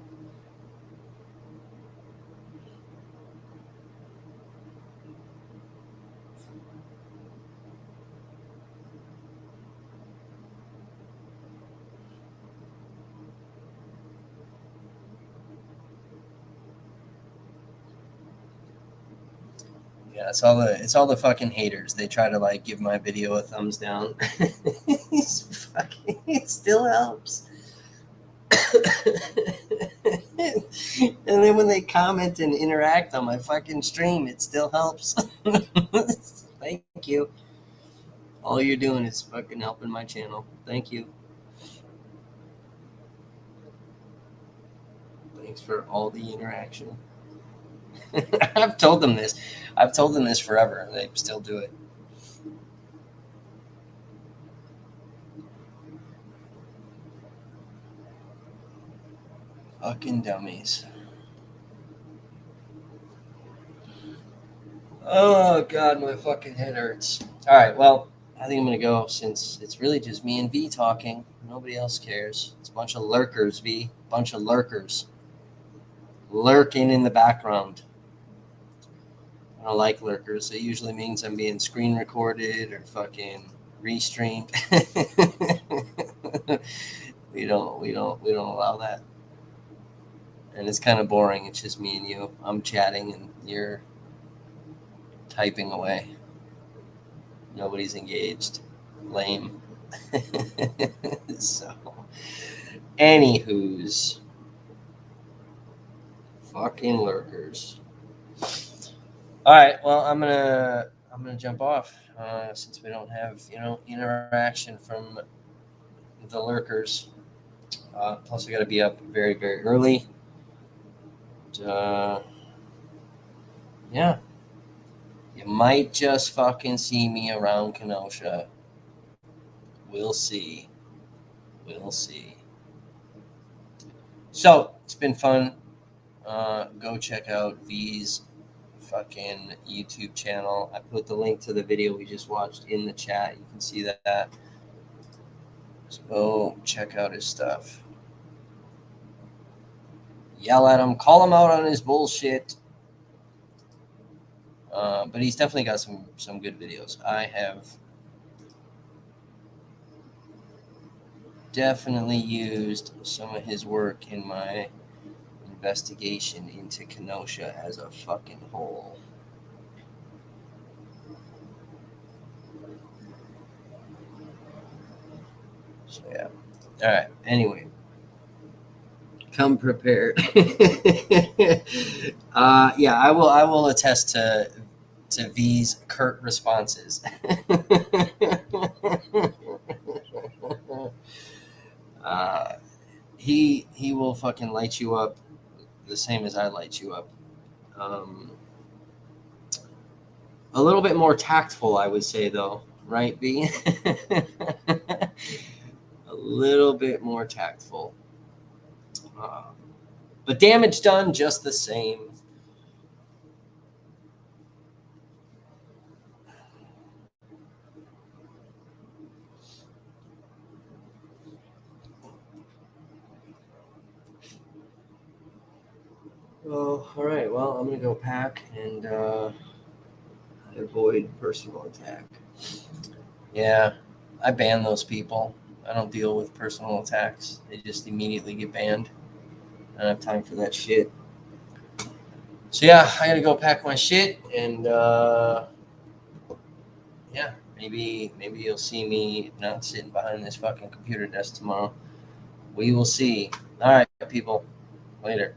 Yeah, it's all the fucking haters. They try to like give my video a thumbs down. It still helps. And then when they comment and interact on my fucking stream, it still helps. Thank you. All you're doing is fucking helping my channel. Thank you. Thanks for all the interaction. I've told them this. I've told them this forever. They still do it. Fucking dummies. Oh, God, my fucking head hurts. All right, well, I think I'm going to go since it's really just me and V talking. Nobody else cares. It's a bunch of lurkers, V. Bunch of lurkers. Lurking in the background. I don't like lurkers. It usually means I'm being screen recorded or fucking restreamed. we don't allow that. And it's kind of boring. It's just me and you. I'm chatting and you're typing away. Nobody's engaged. Lame. So, anywho's, fucking lurkers. All right, well, I'm gonna jump off since we don't have interaction from the lurkers. Plus, I got to be up very, very early. Yeah, you might just fucking see me around Kenosha. We'll see. We'll see. So it's been fun. Go check out V's fucking YouTube channel. I put the link to the video we just watched in the chat. You can see that. So go check out his stuff. Yell at him, call him out on his bullshit. But he's definitely got some good videos. I have definitely used some of his work in my investigation into Kenosha as a fucking whole. So yeah. All right. Anyway, come prepared. Yeah, I will attest to V's curt responses. He will fucking light you up the same as I light you up. A little bit more tactful, I would say, though, right, V? A little bit more tactful. But damage done just the same. Oh, all right. Well, I'm going to go pack and avoid personal attack. Yeah, I ban those people. I don't deal with personal attacks. They just immediately get banned. I don't have time for that shit. So yeah, I gotta go pack my shit, and yeah, maybe you'll see me not sitting behind this fucking computer desk tomorrow. We will see. All right, people. Later.